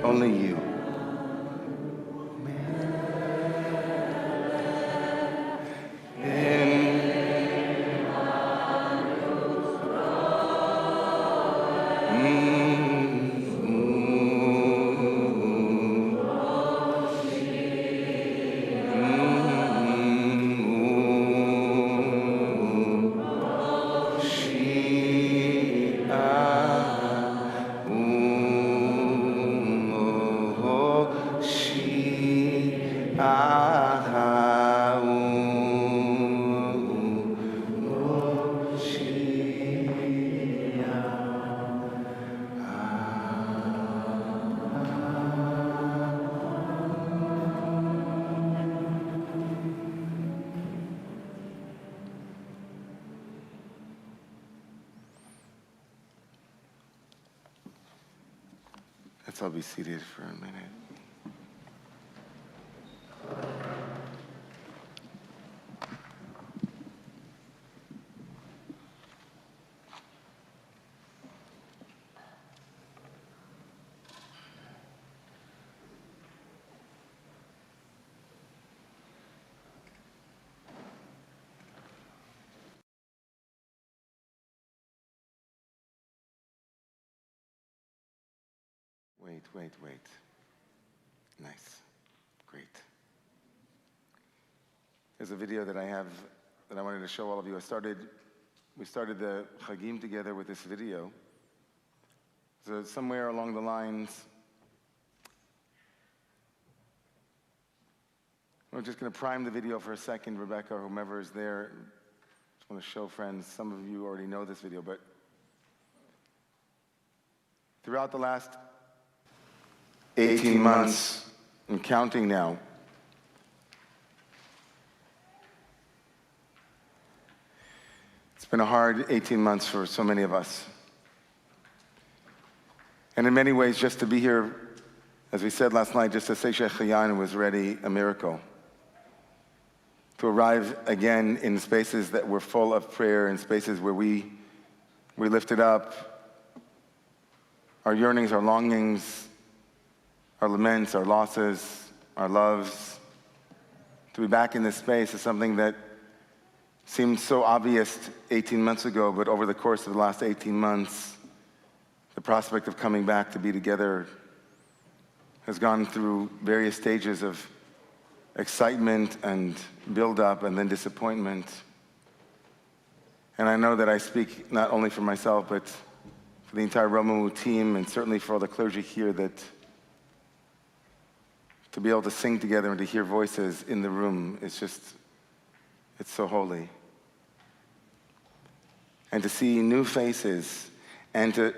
Only you. Let's all be seated for a minute. Wait. Nice. Great. There's a video that I have that I wanted to show all of you. We started the Chagim together with this video. So somewhere along the lines, we're just going to prime the video for a second, Rebecca, or whomever is there. Just want to show friends. Some of you already know this video, but throughout the last 18 months, and counting now, it's been a hard 18 months for so many of us. And in many ways, just to be here, as we said last night, just to say Shechayan was already a miracle. To arrive again in spaces that were full of prayer, in spaces where we lifted up our yearnings, our longings, our laments, our losses, our loves. To be back in this space is something that seemed so obvious 18 months ago, but over the course of the last 18 months, the prospect of coming back to be together has gone through various stages of excitement and build-up and then disappointment. And I know that I speak not only for myself, but for the entire Romemu team, and certainly for all the clergy here, that to be able to sing together and to hear voices in the room is just, it's so holy. And to see new faces and to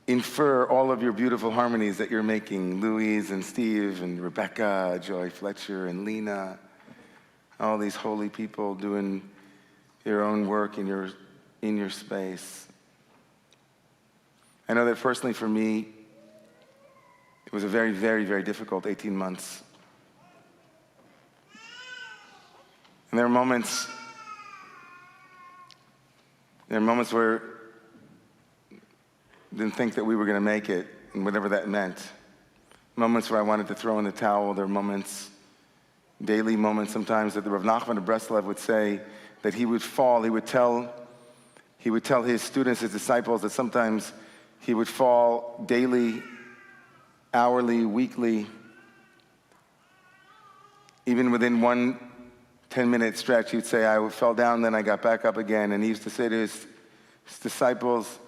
infer all of your beautiful harmonies that you're making, Louise and Steve and Rebecca, Joy Fletcher and Lena, all these holy people doing your own work in your space. I know that personally for me, it was a very, very, very difficult 18 months. And there are moments where I didn't think that we were going to make it, and whatever that meant. Moments where I wanted to throw in the towel. There are moments, daily moments sometimes, that the Rav Nachman of Breslev would say that he would fall. He would tell his students, his disciples, that sometimes he would fall daily, hourly, weekly, even within one 10-minute stretch. He'd say, I fell down, then I got back up again. And he used to say to his disciples,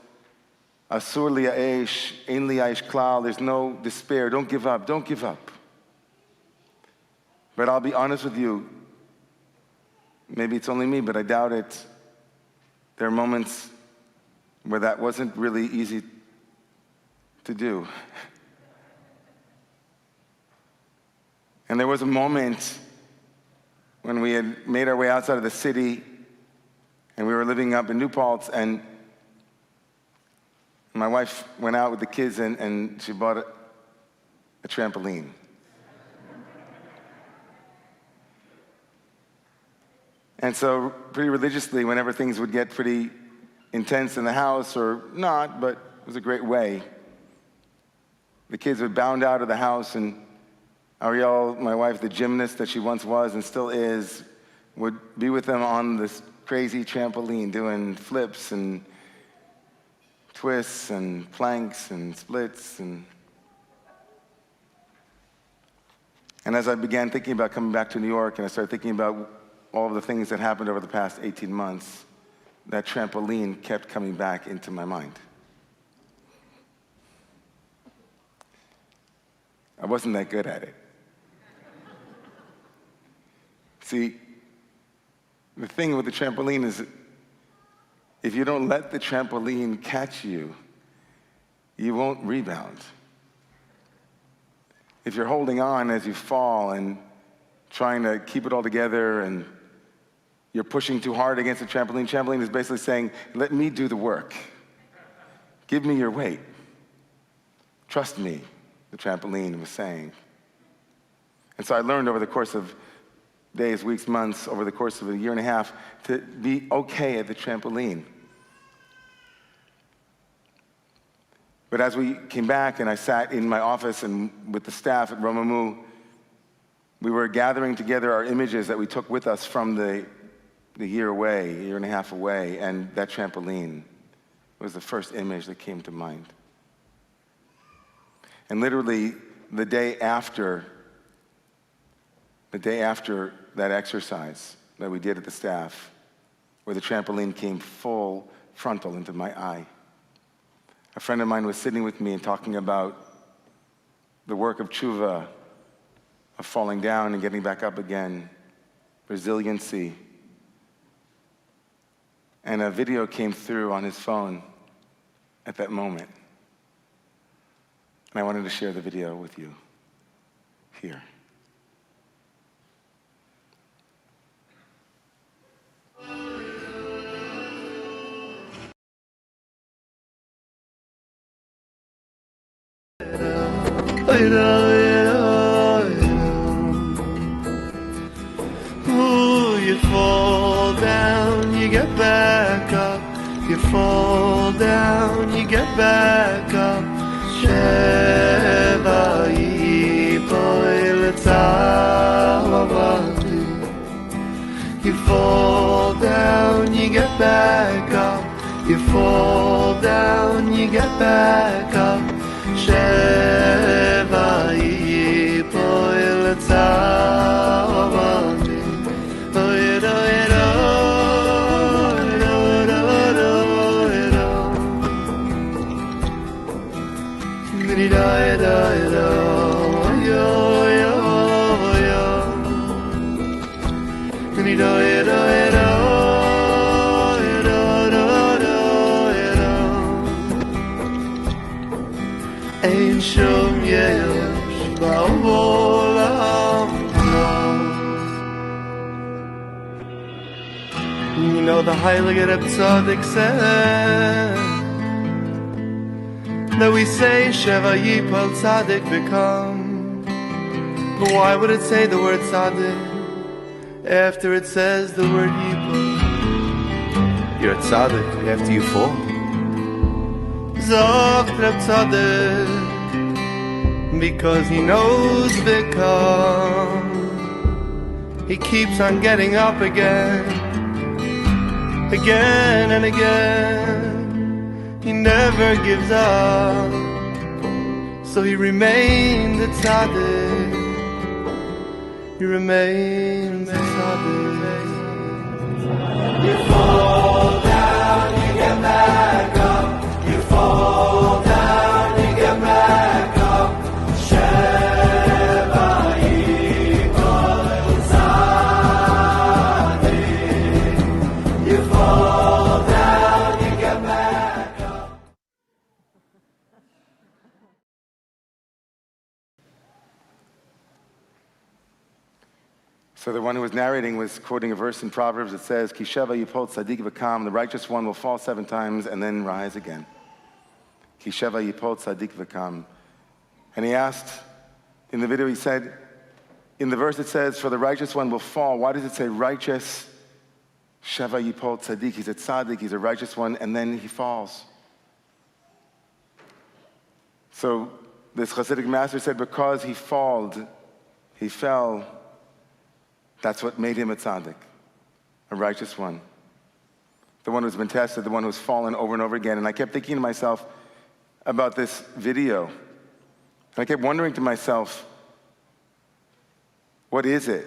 Asur li'aesh, ein li'aesh klal. There's no despair. Don't give up. Don't give up. But I'll be honest with you. Maybe it's only me, but I doubt it. There are moments where that wasn't really easy to do. And there was a moment when we had made our way outside of the city and we were living up in New Paltz, and my wife went out with the kids and she bought a trampoline. And so pretty religiously, whenever things would get pretty intense in the house, or not, but it was a great way, the kids would bound out of the house, and Ariel, my wife, the gymnast that she once was and still is, would be with them on this crazy trampoline doing flips and twists and planks and splits. And as I began thinking about coming back to New York, and I started thinking about all of the things that happened over the past 18 months, that trampoline kept coming back into my mind. I wasn't that good at it. See, the thing with the trampoline is, if you don't let the trampoline catch you, you won't rebound. If you're holding on as you fall and trying to keep it all together and you're pushing too hard against the trampoline is basically saying, let me do the work. Give me your weight. Trust me, the trampoline was saying. And so I learned over the course of days, weeks, months, over the course of a year and a half, to be okay at the trampoline. But as we came back and I sat in my office and with the staff at Romemu, we were gathering together our images that we took with us from the year and a half away, and that trampoline was the first image that came to mind. And literally, the day after that exercise that we did at the staff, where the trampoline came full frontal into my eye, a friend of mine was sitting with me and talking about the work of tshuva, of falling down and getting back up again, resiliency. And a video came through on his phone at that moment. And I wanted to share the video with you here. Ooh, you fall down, you get back up. You fall down, you get back up. Sheva yipoy letzavavati. You fall down, you get back up. You fall down, you get back up. Sheva yipoy letzavavati. Ein shum yesh ba'olam kol. You know the Heilige Reb Tzaddik said that we say Sheva Yipol Tzaddik become. But why would it say the word Tzaddik after it says the word Yipol? You're a Tzaddik after you fall. Zogt Reb Tzaddik, because he knows become. He keeps on getting up again, again and again. He never gives up, so he remains a tzaddik. He remains a tzaddik. You fall down, you get back up. You fall So the one who was narrating was quoting a verse in Proverbs that says, Ki sheva yipol tzadik v'kam, the righteous one will fall 7 times and then rise again. Ki sheva yipol tzadik v'kam. And he asked, in the video he said, in the verse it says, for the righteous one will fall. Why does it say righteous? Sheva yipol tzadik, he's a tzaddik, he's a righteous one, and then he falls. So this Hasidic master said, because he fell, that's what made him a tzaddik, a righteous one. The one who's been tested, the one who's fallen over and over again. And I kept thinking to myself about this video. And I kept wondering to myself, what is it?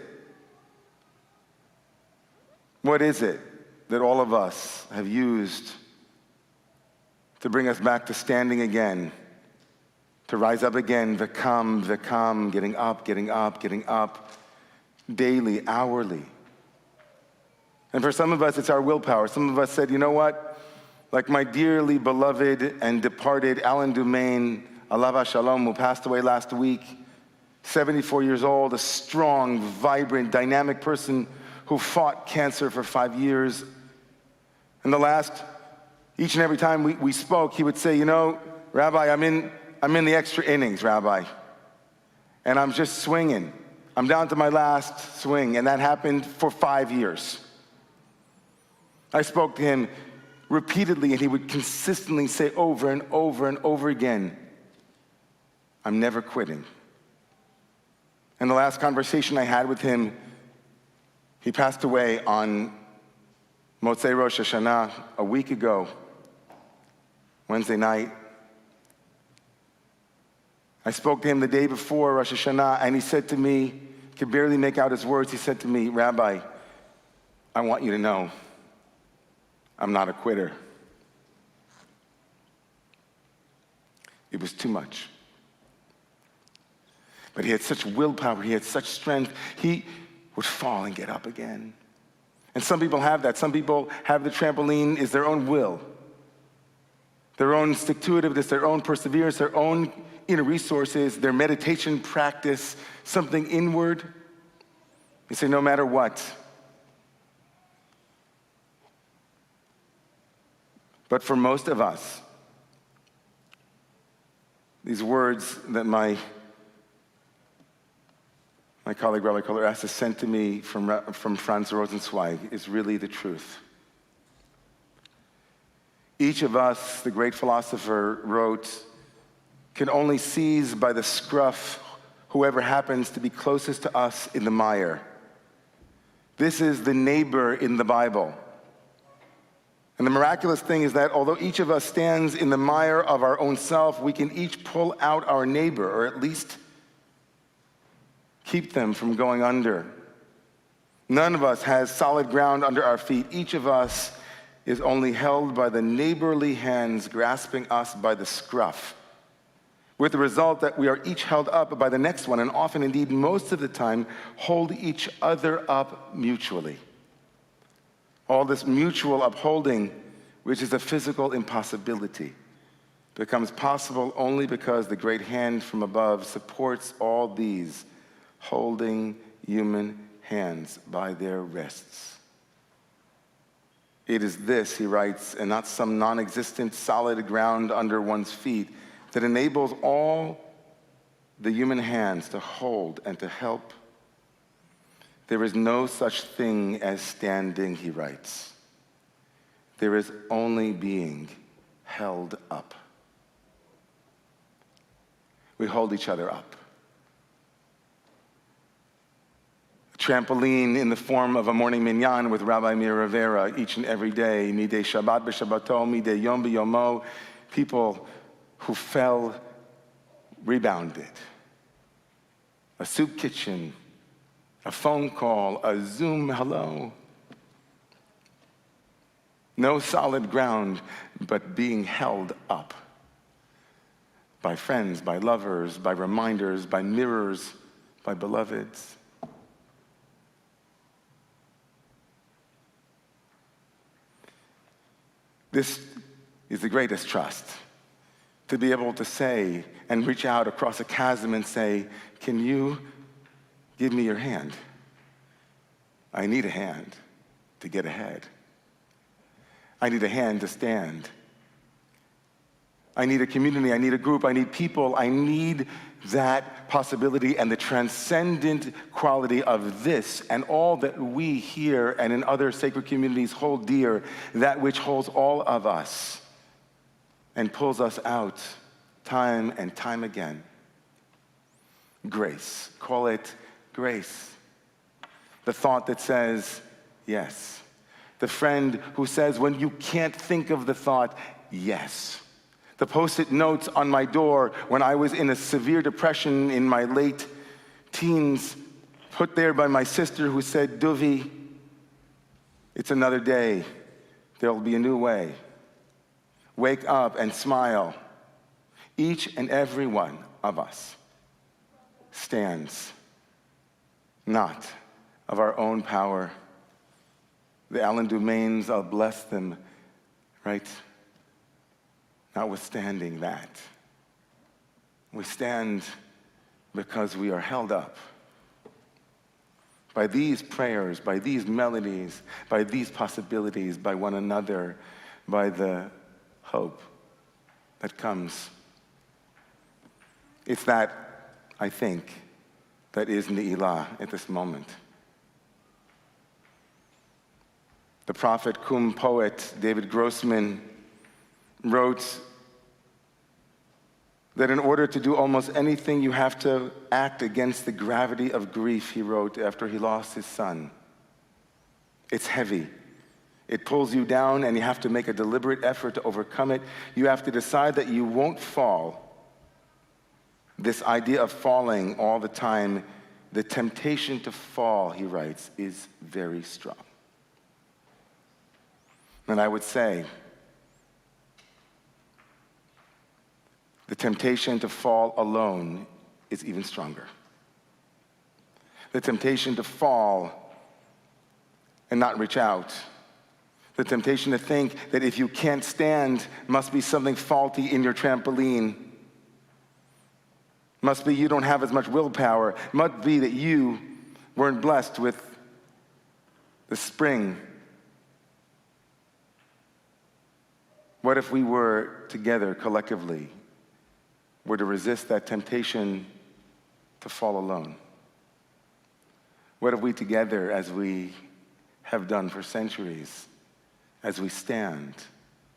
What is it that all of us have used to bring us back to standing again, to rise up again, v'kam, getting up, daily, hourly? And for some of us, it's our willpower. Some of us said, you know what? Like my dearly beloved and departed Alan Dumaine, alav shalom, who passed away last week, 74 years old, a strong, vibrant, dynamic person who fought cancer for 5 years. And each and every time we spoke, he would say, you know, Rabbi, I'm in the extra innings, Rabbi. And I'm just swinging. I'm down to my last swing. And that happened for 5 years. I spoke to him repeatedly, and he would consistently say over and over and over again, I'm never quitting. And the last conversation I had with him, he passed away on Motzei Rosh Hashanah a week ago, Wednesday night. I spoke to him the day before Rosh Hashanah, and he said to me, could barely make out his words, he said to me, Rabbi, I want you to know, I'm not a quitter. It was too much. But he had such willpower, he had such strength, he would fall and get up again. And some people have that. Some people have the trampoline is their own will, their own stick-to-itiveness, their own perseverance, their own inner resources, their meditation practice, something inward. You say, no matter what. But for most of us, these words that my colleague Rabbi Kohler Assa sent to me from Franz Rosenzweig is really the truth. Each of us, the great philosopher wrote, can only seize by the scruff whoever happens to be closest to us in the mire. This is the neighbor in the Bible. And the miraculous thing is that although each of us stands in the mire of our own self, we can each pull out our neighbor, or at least keep them from going under. None of us has solid ground under our feet. Each of us is only held by the neighborly hands grasping us by the scruff, with the result that we are each held up by the next one, and often, indeed, most of the time, hold each other up mutually. All this mutual upholding, which is a physical impossibility, becomes possible only because the great hand from above supports all these holding human hands by their wrists. It is this, he writes, and not some non-existent solid ground under one's feet that enables all the human hands to hold and to help. There is no such thing as standing, he writes. There is only being held up. We hold each other up. A trampoline in the form of a morning minyan with Rabbi Meir Rivera each and every day, midei Shabbat b'Shabbato, midei Yom b'Yomo. People who fell, rebounded. A soup kitchen, a phone call, a Zoom hello. No solid ground, but being held up by friends, by lovers, by reminders, by mirrors, by beloveds. This is the greatest trust. To be able to say and reach out across a chasm and say, can you give me your hand? I need a hand to get ahead. I need a hand to stand. I need a community, I need a group, I need people, I need that possibility and the transcendent quality of this and all that we here and in other sacred communities hold dear, that which holds all of us and pulls us out time and time again. Grace. Call it grace. The thought that says yes. The friend who says when you can't think of the thought, yes. The post-it notes on my door when I was in a severe depression in my late teens, put there by my sister who said, Duvi, it's another day. There'll be a new way. Wake up and smile. Each and every one of us stands, not of our own power. The Alan Dumains, I'll bless them, right? Notwithstanding that, we stand because we are held up by these prayers, by these melodies, by these possibilities, by one another, by the hope that comes. It's that, I think, that is Neilah at this moment. The prophet cum poet David Grossman wrote that in order to do almost anything, you have to act against the gravity of grief, he wrote after he lost his son. It's heavy. It pulls you down, and you have to make a deliberate effort to overcome it. You have to decide that you won't fall. This idea of falling all the time, the temptation to fall, he writes, is very strong. And I would say, the temptation to fall alone is even stronger. The temptation to fall and not reach out. The temptation to think that if you can't stand, must be something faulty in your trampoline. Must be you don't have as much willpower. Must be that you weren't blessed with the spring. What if we were together collectively, were to resist that temptation to fall alone? What if we together, as we have done for centuries, as we stand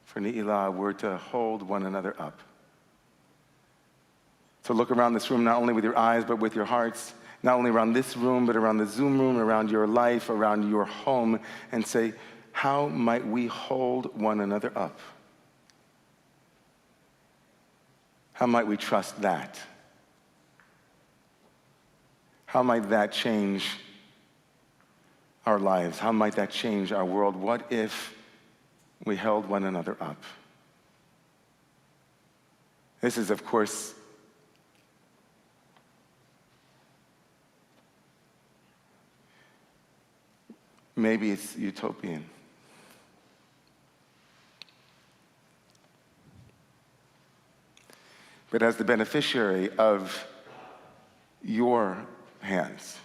for Neilah, were to hold one another up? To look around this room not only with your eyes, but with your hearts, not only around this room, but around the Zoom room, around your life, around your home, and say, how might we hold one another up? How might we trust that? How might that change our lives? How might that change our world? What if we held one another up? This is, of course, maybe it's utopian. But as the beneficiary of your hands,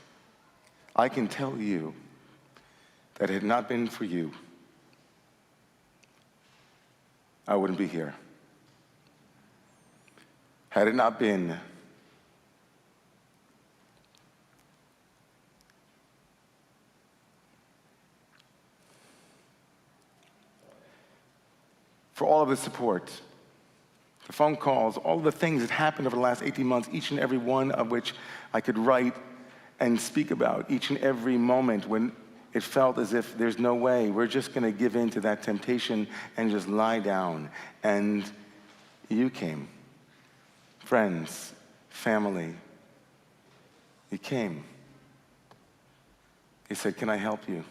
I can tell you that had it not been for you, I wouldn't be here. Had it not been for all of the support, the phone calls, all the things that happened over the last 18 months, each and every one of which I could write and speak about, each and every moment when it felt as if there's no way, we're just going to give in to that temptation and just lie down. And you came. Friends, family, you came. He said, can I help you?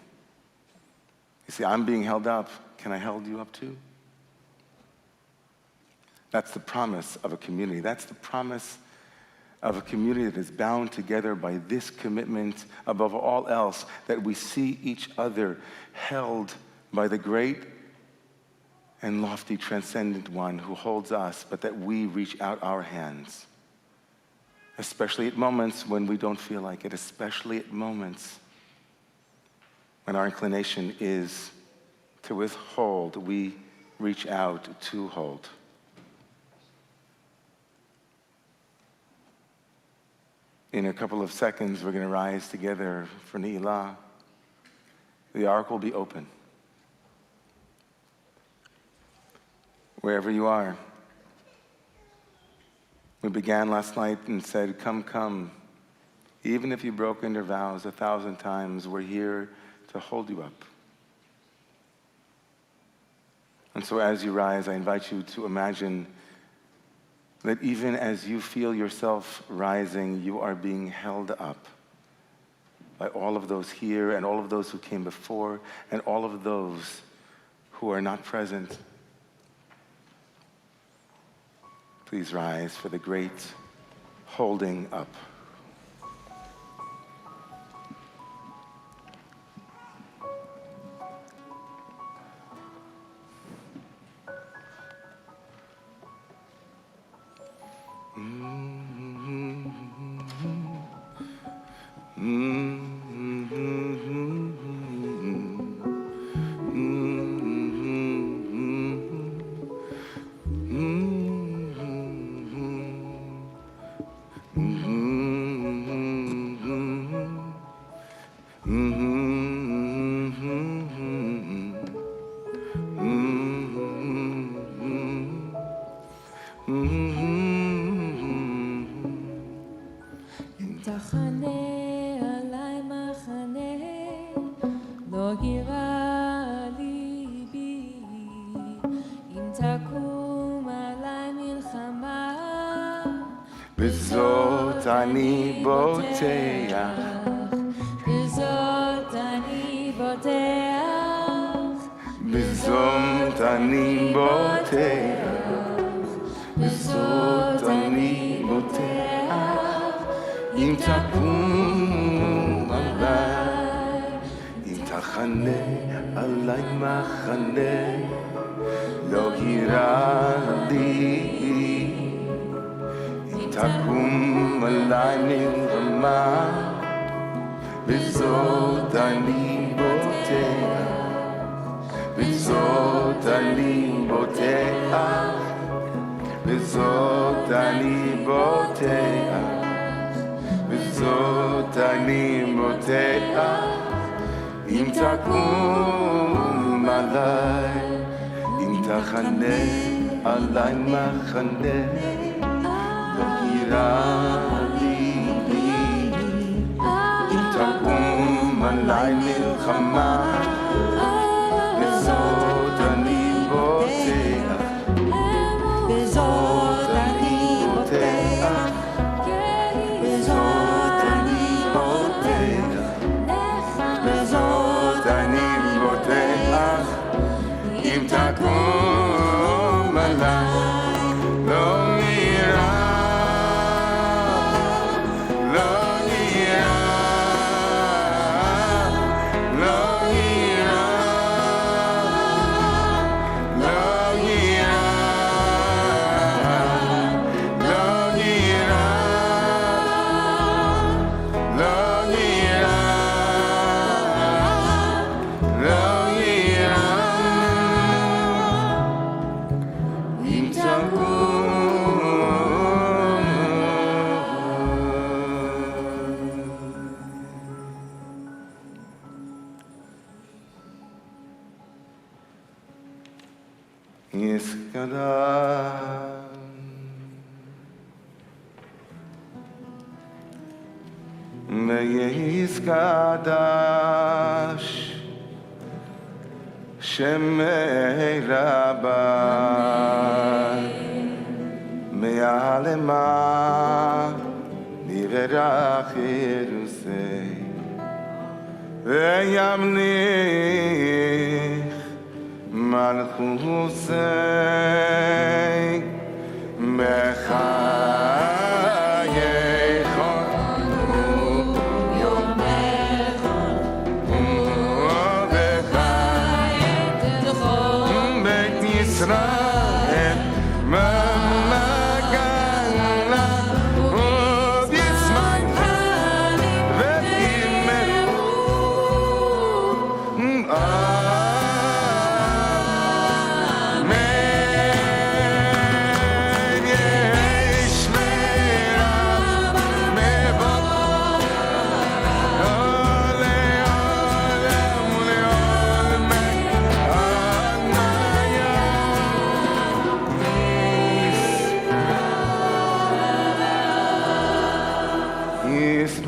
You see, I'm being held up. Can I hold you up too? That's the promise of a community. That's the promise of a community that is bound together by this commitment, above all else, that we see each other held by the great and lofty transcendent one who holds us, but that we reach out our hands, especially at moments when we don't feel like it, especially at moments When our inclination is to withhold, we reach out to hold. In a couple of seconds, we're going to rise together for Neilah. The ark will be open. Wherever you are. We began last night and said, come, come. Even if you broke your vows 1,000 times, we're here to hold you up. And so as you rise, I invite you to imagine that even as you feel yourself rising, you are being held up by all of those here and all of those who came before and all of those who are not present. Please rise for the great holding up. בזאת אני בוטח, בזאת אני בוטח, בזאת אני בוטח, בזאת אני בוטח, אם תקום עליי, אם תחנה עליי מחנה, לא יירא לי. תקום עליי מלחמה, בזאת אני בוטח, בזאת אני בוטח, בזאת אני בוטח, בזאת אני בוטח, אם תקום עליי, אם תחנה עליי מחנה, אם תקום עליי מלחמה, בזאת אני בוטח, בזאת אני בוטח, בזאת אני בוטח, בזאת אני בוטח, אם תקום עליי, לא ויסקדש שמי רבה מעלמה נברך ירוסי וימליך מלכוסי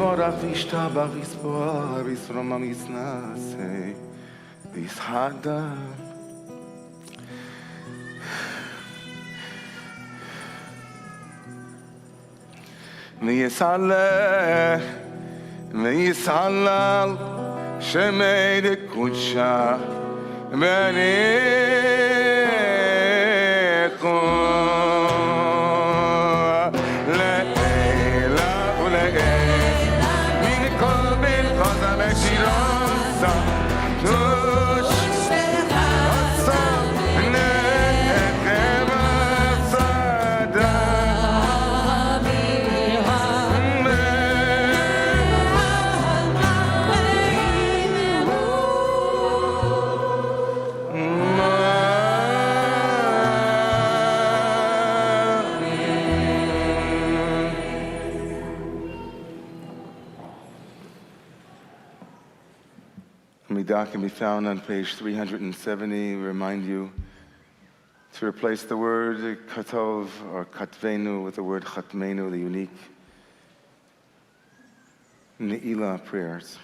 Yisborach v'ishtabach v'ispoar v'isroma v'isnasei v'ishada v'yisaleh v'yisalal shemei dekudsha v'nechu le'elah ule'eh min kol bilchot v'shirosa tush asa v'nechem asada Midah can be found on page 370. Remind you to replace the word katov or katvenu with the word chatmenu, the unique Neilah prayers.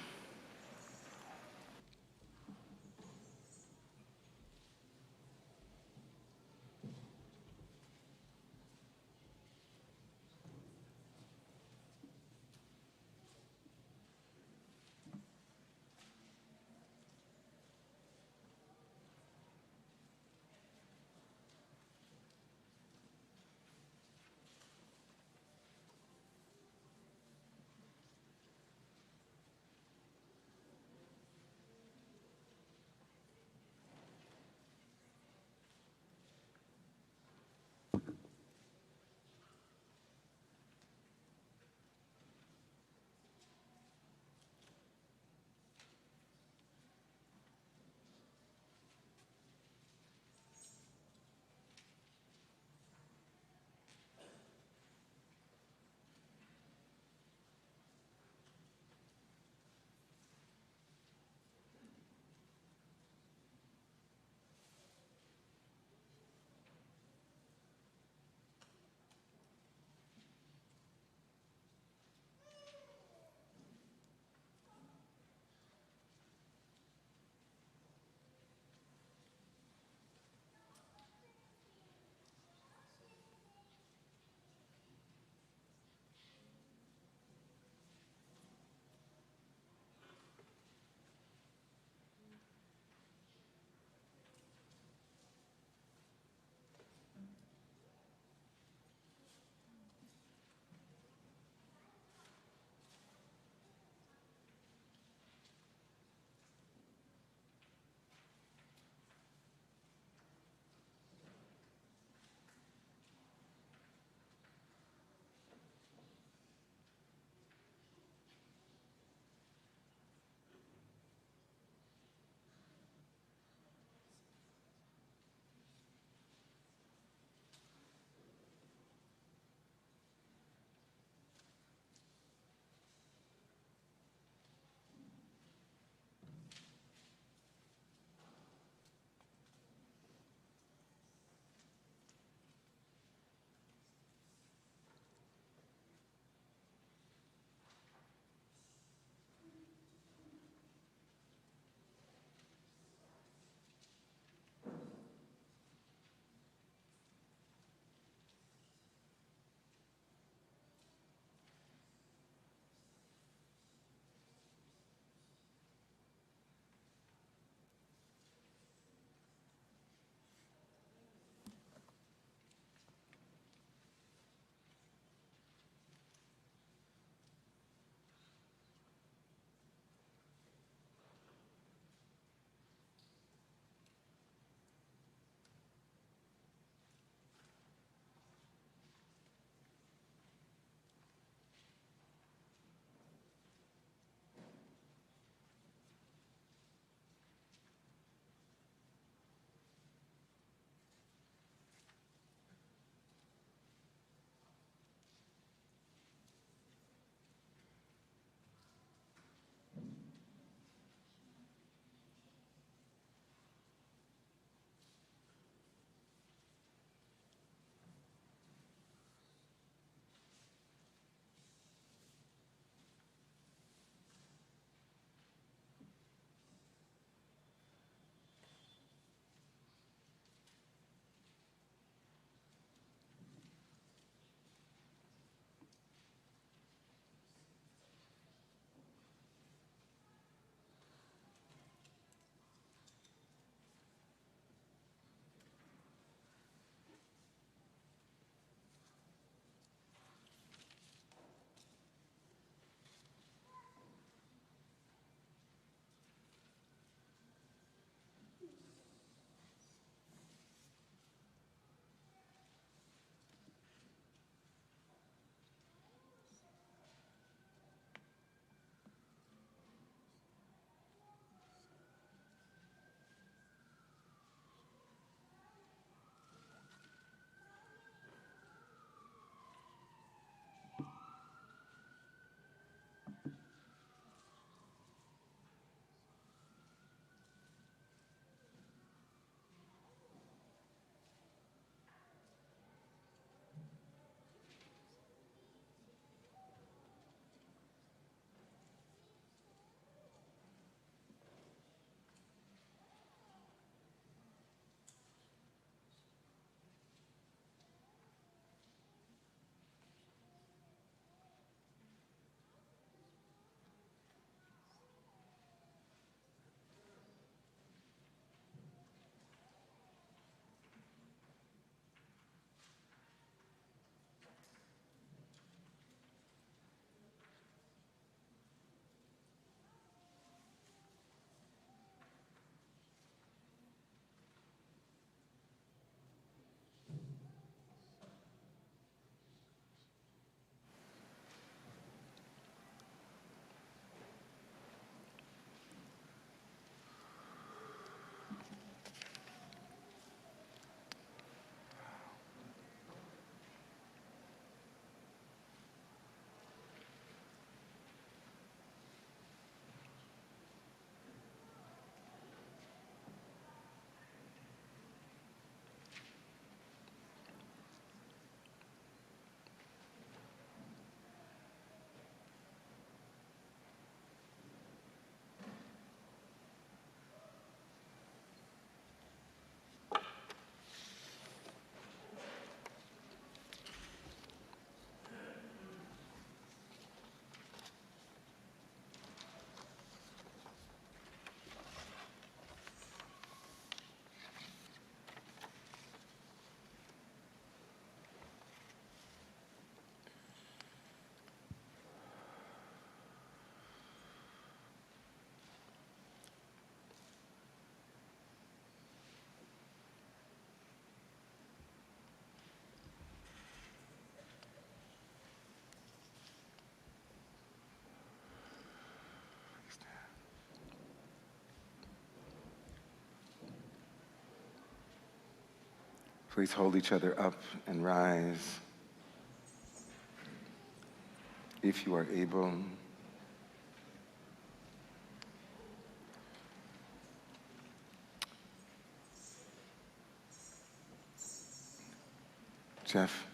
Please hold each other up and rise. If you are able. Jeff.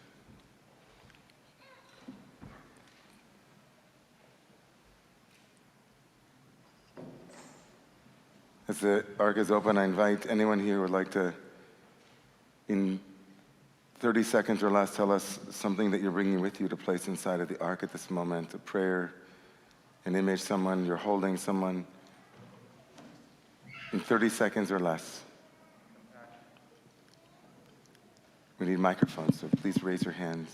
As the ark is open, I invite anyone here who would like to, in 30 seconds or less, tell us something that you're bringing with you to place inside of the ark at this moment, a prayer, an image, someone, you're holding someone, in 30 seconds or less. We need microphones, so please raise your hands.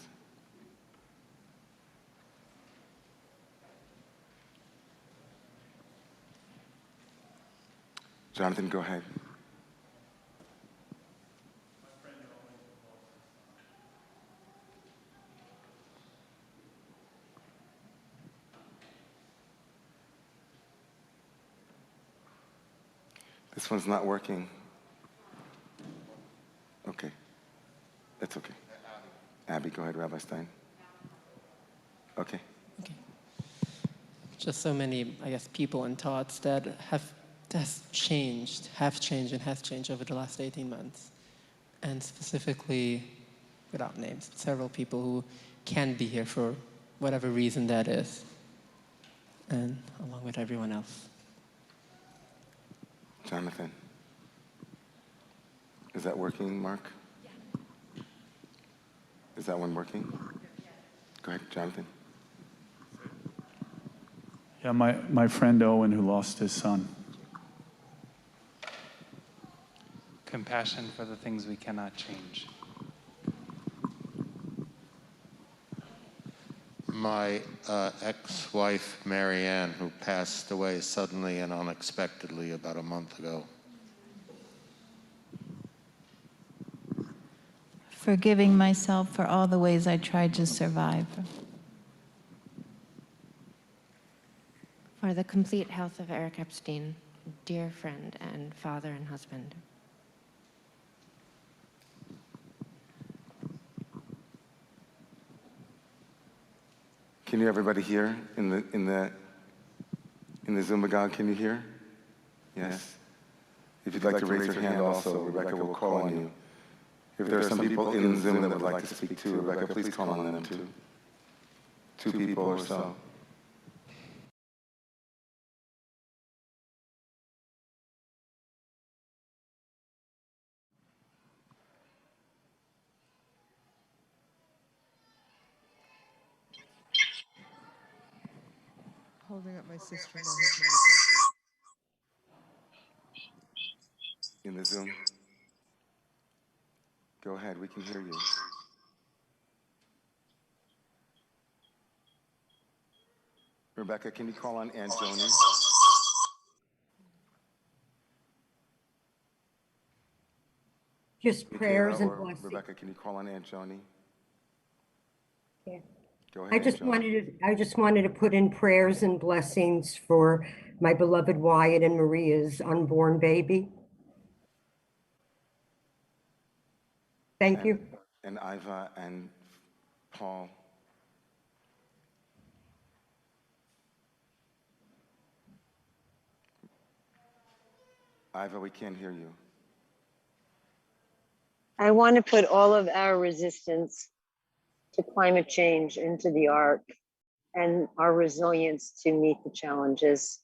Jonathan, go ahead. This one's not working. Okay. That's okay. Abby, go ahead, Rabbi Stein. Okay. Okay. Just so many, I guess, people and thoughts that have changed over the last 18 months. And specifically, without names, several people who can't be here for whatever reason that is. And along with everyone else. Jonathan. Is that working, Mark? Yeah. Is that one working? Go ahead, Jonathan. Yeah, my friend Owen, who lost his son. Compassion for the things we cannot change. My ex-wife, Marianne, who passed away suddenly and unexpectedly about a month ago. Forgiving myself for all the ways I tried to survive. For the complete health of Eric Epstein, dear friend and father and husband. Can you everybody hear in the Zumba, can you hear? Yes. If you'd like to raise your hand also, Rebecca will call on you. If there are some people in Zoom that would like to speak too, Rebecca, please call on them too. 2 people or so. Holding up my sister-in-law. In the Zoom. Go ahead, we can hear you. Rebecca, can you call on Aunt Joni? Just prayers and blessings. Rebecca, can you call on Aunt Joni? Yeah. Go ahead, I just wanted to put in prayers and blessings for my beloved Wyatt and Maria's unborn baby. Thank you. And Iva and Paul. Iva, we can't hear you. I want to put all of our resistance to climate change into the ark and our resilience to meet the challenges.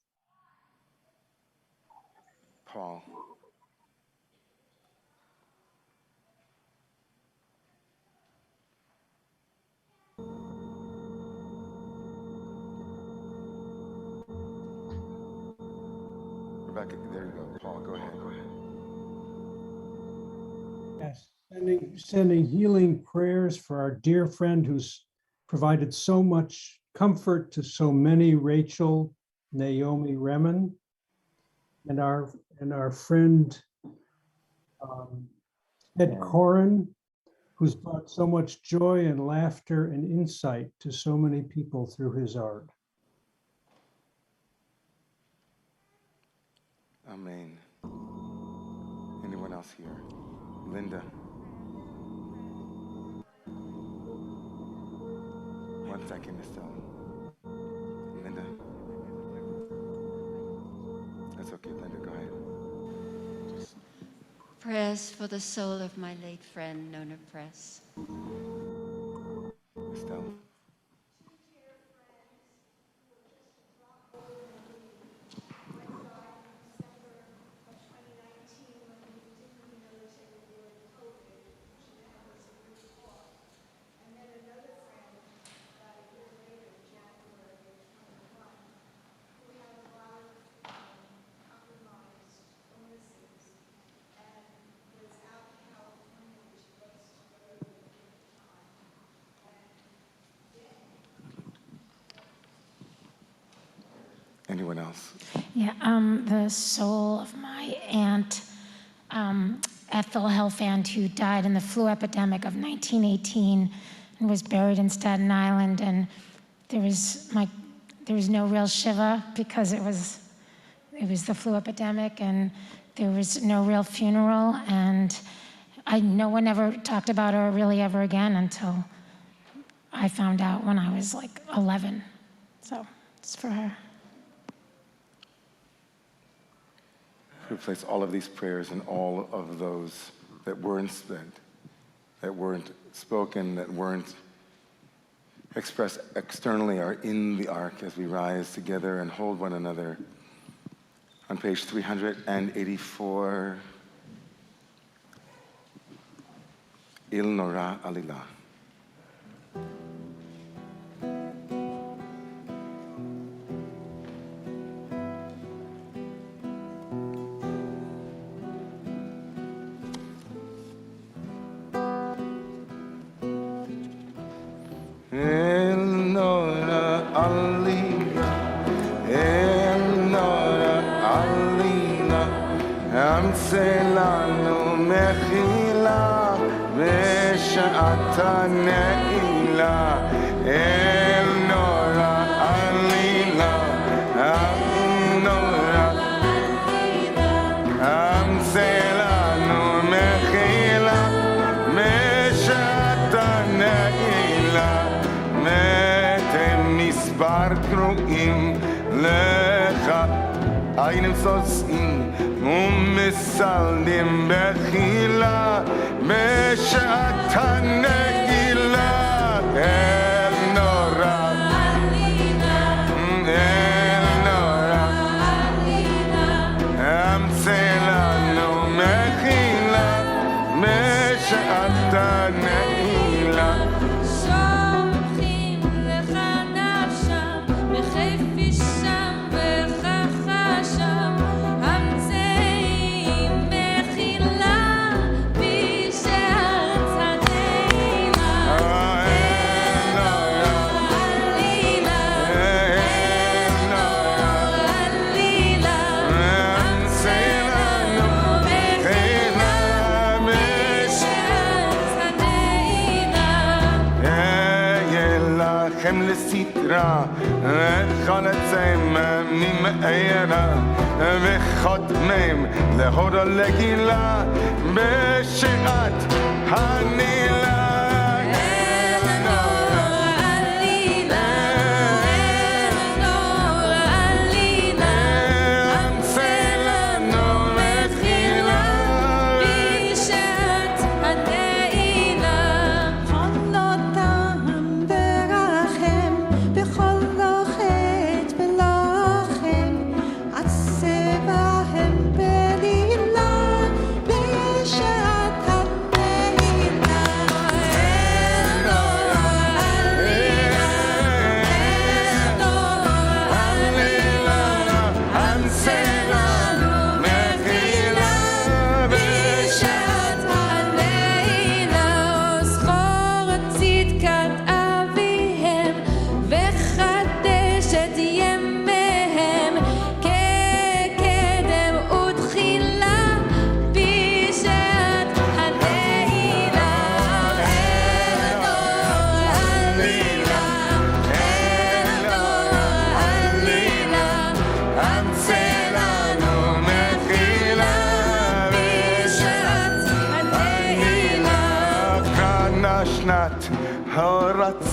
Paul. Rebecca, there you go. Paul, go ahead. Yes, sending healing prayers for our dear friend who's provided so much comfort to so many, Rachel, Naomi Remen, and our friend Ed Corin, who's brought so much joy and laughter and insight to so many people through his art. Amen. Anyone else here? Linda. 1 second, Estelle. Linda. That's okay, Linda, go ahead. Prayers for the soul of my late friend, Nona Press. Estelle. Anyone else? Yeah, the soul of my aunt, Ethel Helfand, who died in the flu epidemic of 1918 and was buried in Staten Island. And there was no real shiva because it was the flu epidemic, and there was no real funeral. And no one ever talked about her really ever again until I found out when I was like 11. So it's for her. We place all of these prayers and all of those that weren't said, that weren't spoken, that weren't expressed externally are in the ark as we rise together and hold one another. On page 384, Il Nora Alila. שלנו מחילה בשעת הנעילה אל נורא עלילה נורא המצא לנו מחילה בשעת הנעילה מתם מספר קרואים לך einem Sotzen ומסלדים בחילה בשעת הנעילה אל נורא אל נורא המצא לנו מחילה בשעת הנעילה שומחים לך נפשם בחפישם לסתרה וחלצם ממארה וחותמם להורה לגילה בשעת הנעילה בשעת הנעילה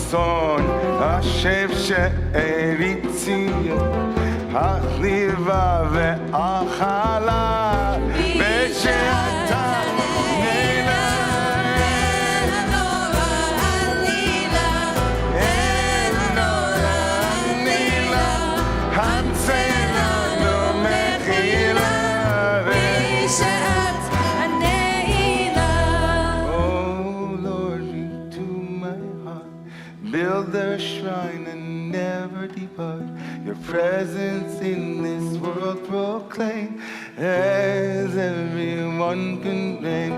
son השב שארי ציון החליבה ואכלה בשעתה נעילה אין נורא נעילה המצא לנו מחילה בשעת הנעילה. Oh Lord, into my heart build a shrine and never depart. Your presence in this world proclaim as everyone can name.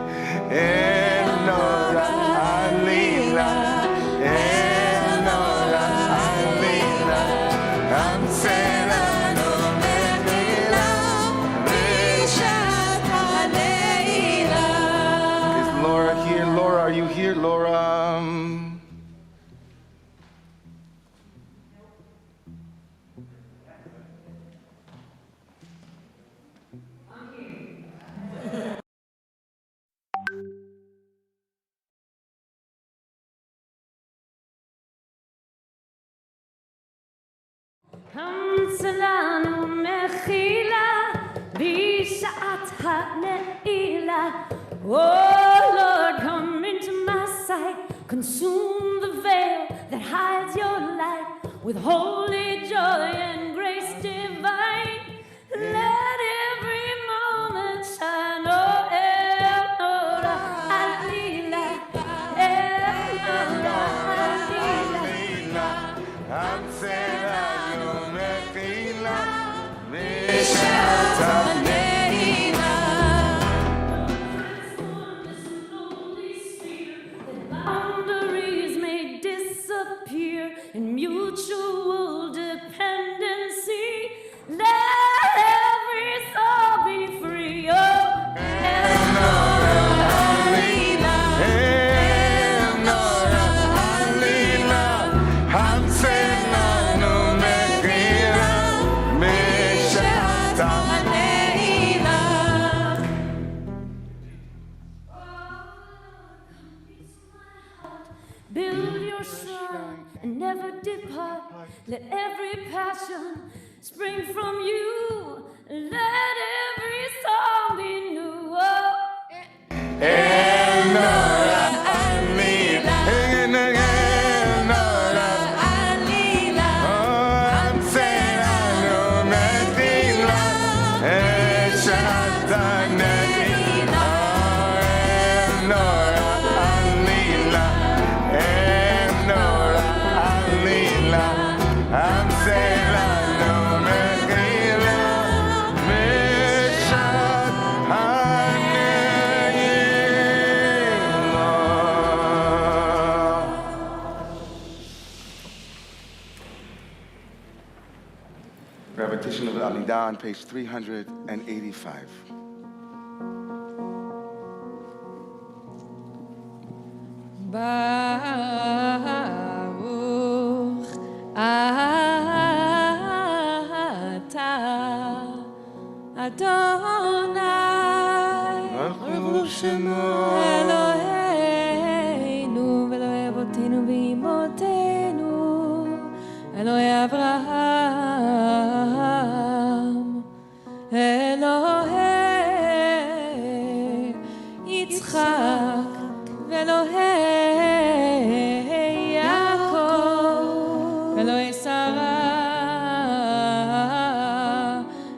Enora Alila, Enora Alila, Amselano Mechila, Rishat Haleila. Is Laura here? Laura, are you here, Laura? המצלנו מחילה בשעת הנעילה. Oh Lord, come into my sight, consume the veil that hides your light with holy joy and grace divine. Let every moment shine. Oh, Elora Alila, Elora Alila. בשעת הנעילה. Boundaries may disappear in mutual dependency. Let every soul be free. Oh, Elora Alila, Elora Alila, Hamselanu Mechila, בשעת הנעילה. Build your shrine and never depart. Let every passion spring from you. Let every song be new. Oh, Enora Alila, Enora Alila. Oh, Amselanu Mechila, בשעת הנעילה. Enora Alila, Enora Alila, Amselanu Mechila, בשעת הנעילה. Repetition of the Amidah on page 385. Baruch atah Adonai Baruch Shemo Eloheinu Ve'Elokei Avotenu Ve'imotenu Elokei Avraham Elokei Yitzchak Ve'Elokei Yaakov Elokei Sarah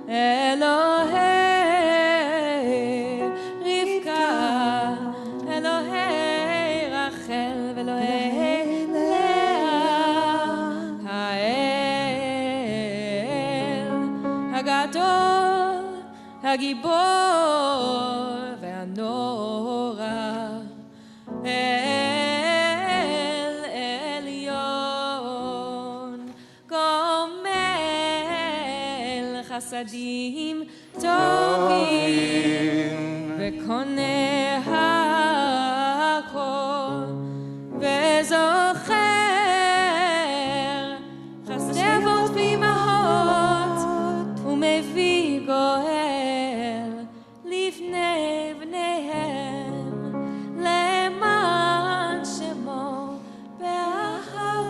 Elokei Rivka Elokei Rachel Ve'Elokei Leah Ha'el Hagadol Hagibor Ve'Anora El Elyon Gomel Chasadim Tovim Ve'Koneh HaKol Ve'Zocher Chasdei Avot V'Imahot U'Mevii Goel Livnei Bneihem Le'man Shemo Be'ahava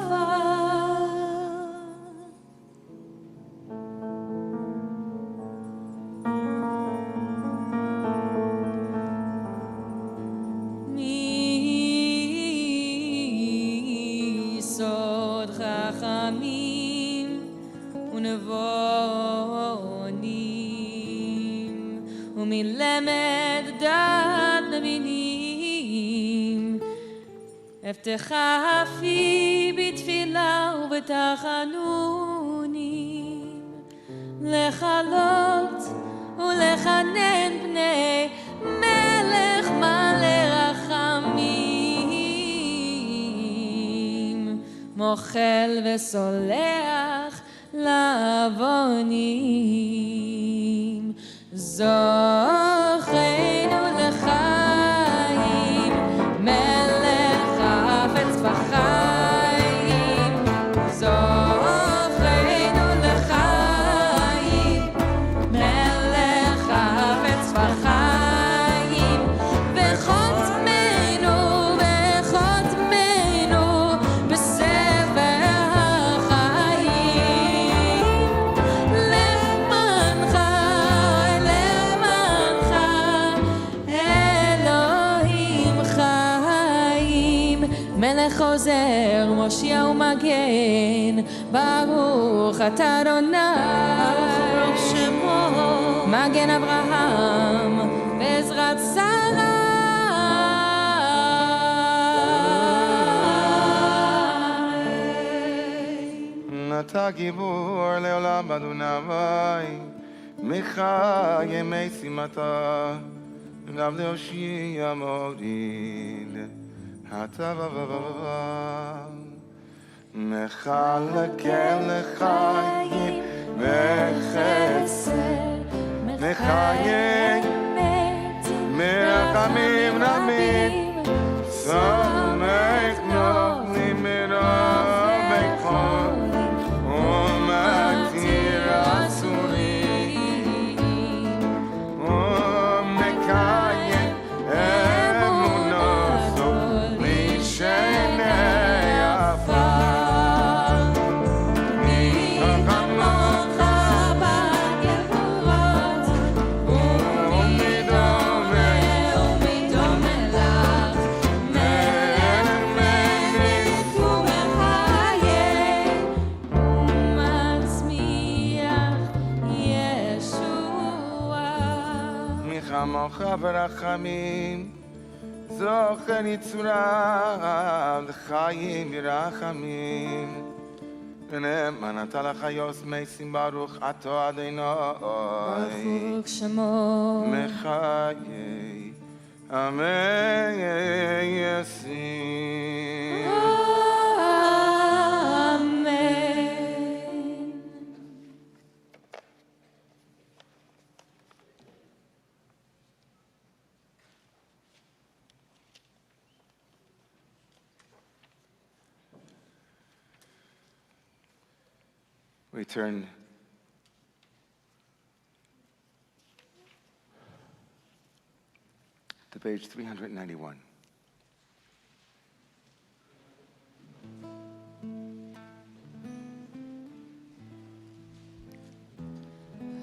תלמוד חכמים ונבונים ומלמד דעת מבינים הבטחה פי בתפילה ובתחנונים לחלות ולחנן פני מלך מלא רחמים מוחל וסולח לעוונים זוכרנו לחיים מלך חפץ בחיים זוכרנו לחיים מלך חפץ בחיים וחותמנו בספר החיים למענך אלוהים חיים מלך עוזר מושיע ומגן ברוך אתה אדוני ברוך שמו מגן אברהם בעזרת שרה אתה גיבור לעולם אדוני מחי ימי שימתה גם להושיע מוריד אתה מחלקם לחיים וחסד מחיים מרחמים רבים סומך נותנים מרבי כל ומתיר אסורים ומקיים אמונתו משני עפר מי כמוך בגבורות ומי דומה לך מלך ומחיה ומצמיח ישועה מי כמוך ברחמים זוכר יצורה לחיים ורחמים ונאמן אתה לחיות מייסים ברוך אתה אדוני ברוך שמו מחיי המייסים אמן We turn to page 391.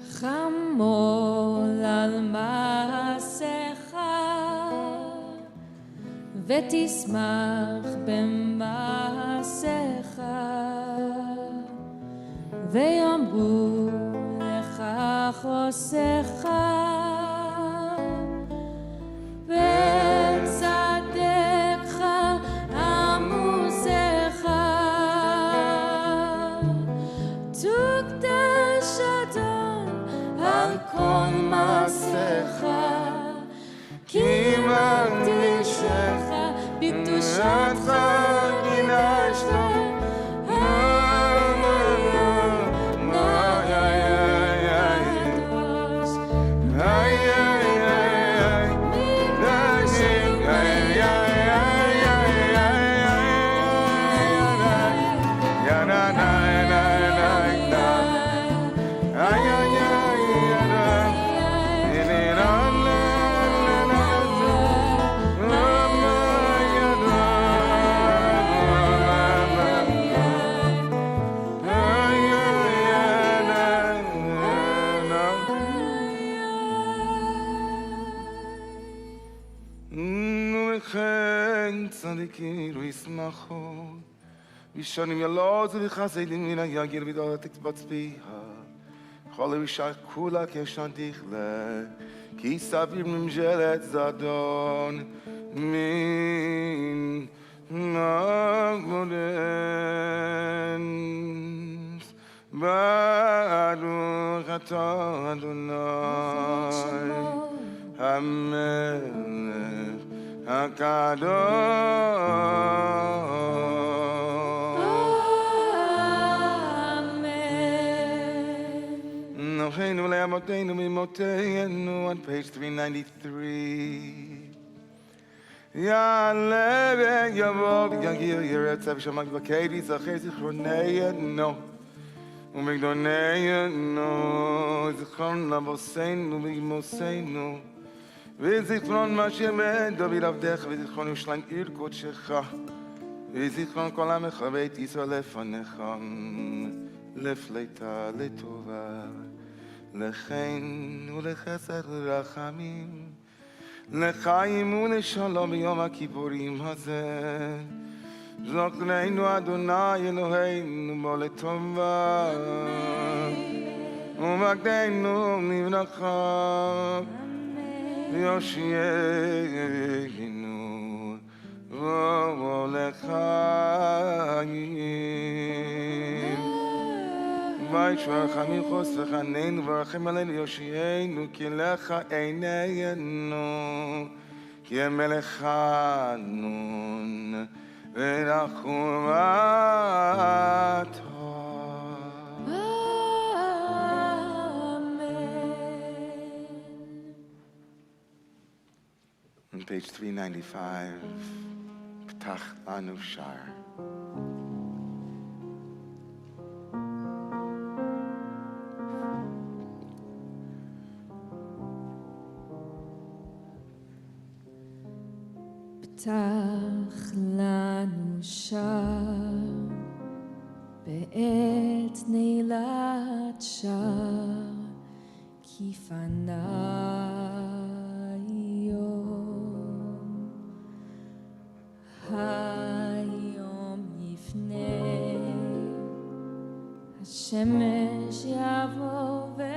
חמול על מעשיך ותשמח במעשיך ויאמרו לך חוסך וצדקך עמוסך תוקדש אדון על כל מעשיך כי מקדישך בקדושתך קידשת צדיקים ישמחו Vishonim yaloz v'chasedim mina yagir v'dol tikbats biha. Chole v'shach kula keshan tichle. Ki savir mimjelet zadon min nagmoden. Baruch atah Adonai HaMelech HaKadosh. Nocheinu le'amoteinu mimoteyenu on page 393. Ya'aleh ve'yavo v'yagir yeretzev shamak v'kedi zacher zichroneyenu ומגדוננו, זיכרון לבוסינו וימוסינו, וזיכרון מה שעמד דוד עבדך, וזיכרון ירושלים עיר קודשך, וזיכרון כל עמך בית ישראל לפניך, לפליטה לטובה, לחן ולחסד ולרחמים, לחיים ולשלום ביום הכיפורים הזה. זכרנו אדוני אלוהינו בו לטובה ומקדנו לברכה ויושיענו בו לחיים וישמע רחמים חוס וחננו ורחם עלינו יושיענו כי לך עינינו כי המלך חנון ורחומתו. On page 395, Ptach Anu Shar. פתח לנו שער בעת נעילת שער כי פניי יום היום יפנה השמש יבוא ויפנה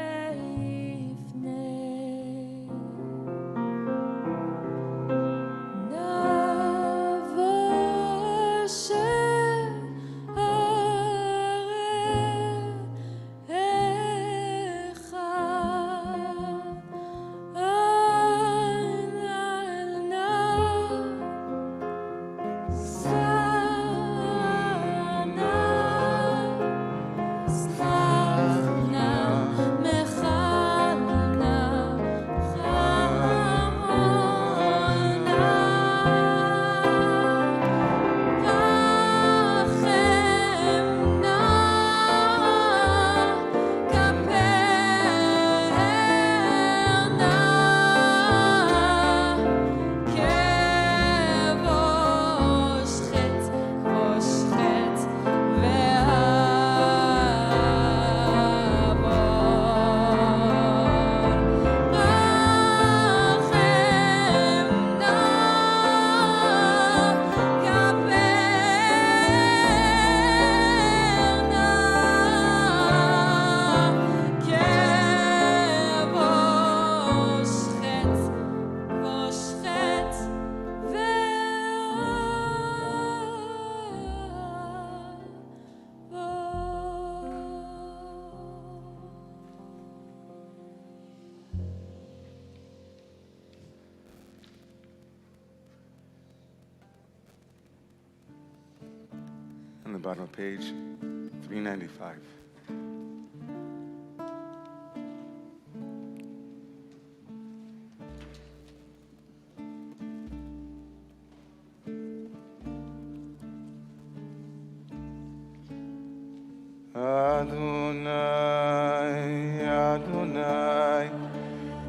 On the bottom of page 395. Adonai, Adonai,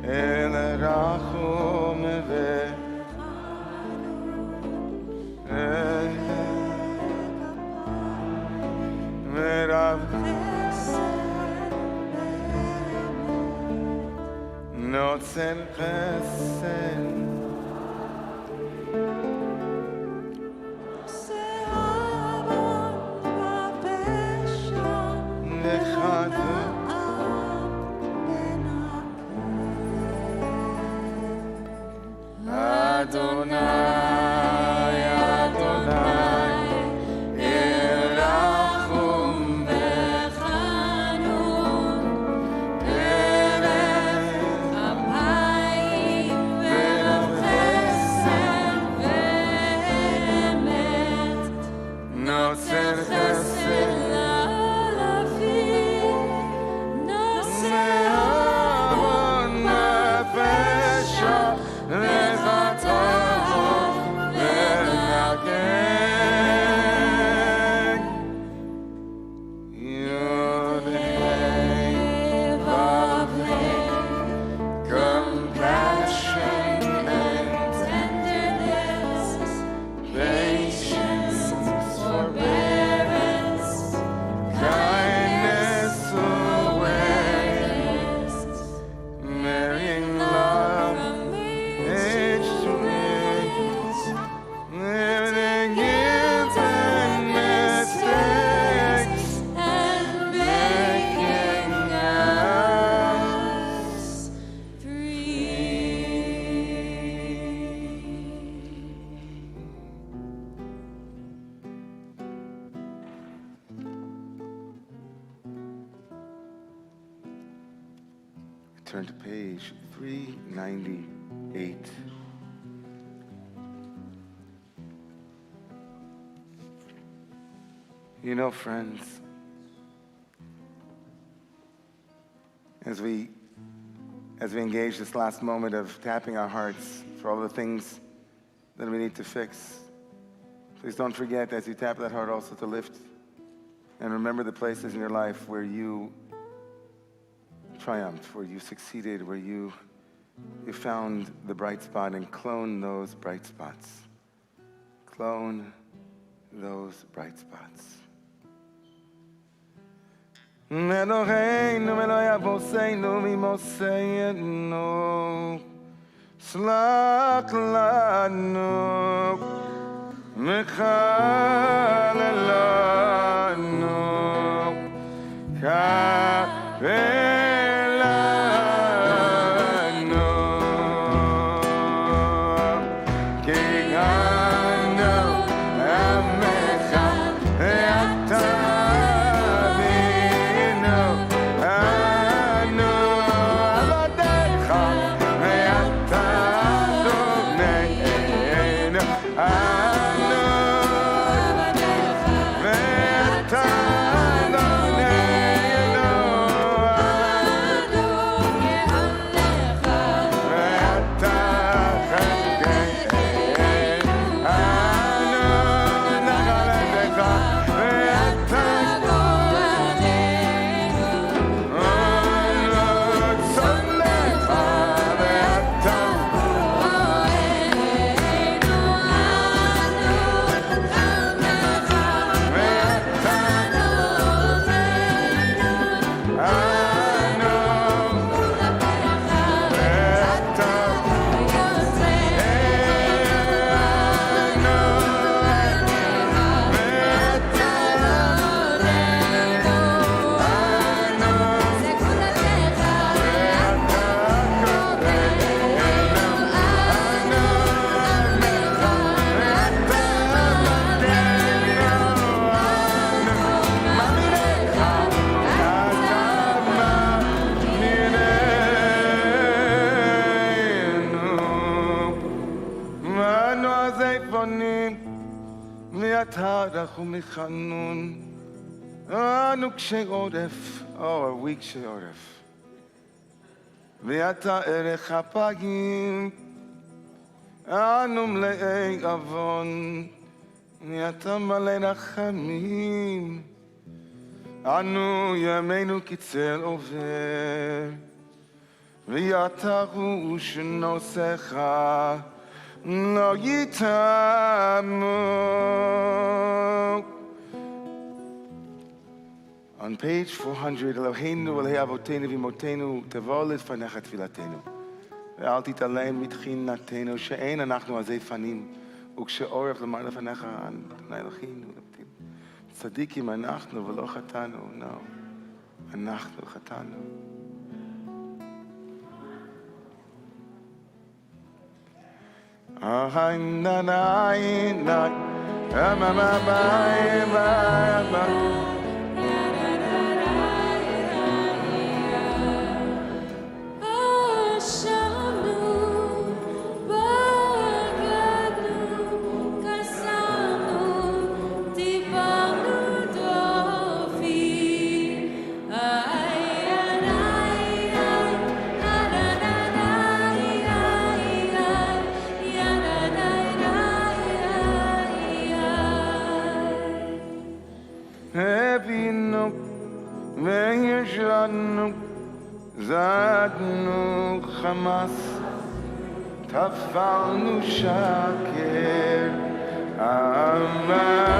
El Rachum נוצר חסד Turn to page 398. You know, friends, as we engage this last moment of tapping our hearts for all the things that we need to fix, please don't forget as you tap that heart also to lift and remember the places in your life where you triumphed, where you succeeded, where you found the bright spot, and clone those bright spots. Clone those bright spots. Eloheinu Eloi Avoseinu v'Moseinu Slach lanu Mechal lanu Anu kshei oref, a weak kshei oref. Ve'ata erech hapagim, anu mle'ei avon, ve'ata malei rachamim, anu yameinu kitzel over, ve'ata hu shnosecha, lo yitamu. On page 400, Eloheinu Eloi Avotenu v'Imotenu tevol lefanecha tfilatenu ve'al tit'alem mitchinatenu she'ein anachnu azei fanim ukshe'oref lomar lefanecha Adonai Eloheinu tzadikim anachnu v'lo chatanu. No. אנחנו חטאנו. Hebinu, Meirjanu, Zadnu Hamas, Tafalnu Shaker, Amai.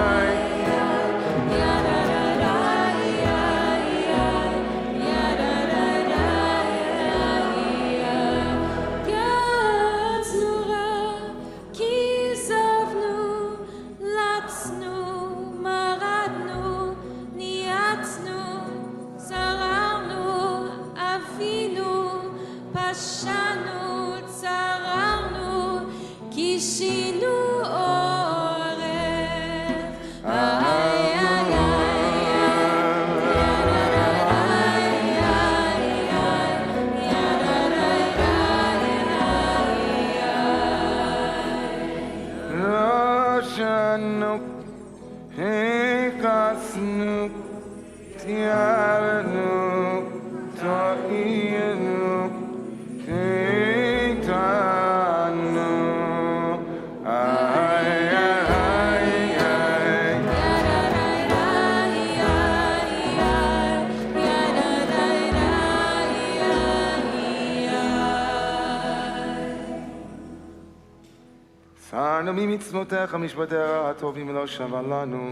סרנו ממצוותיך משפטיך הטובים לא שווה לנו,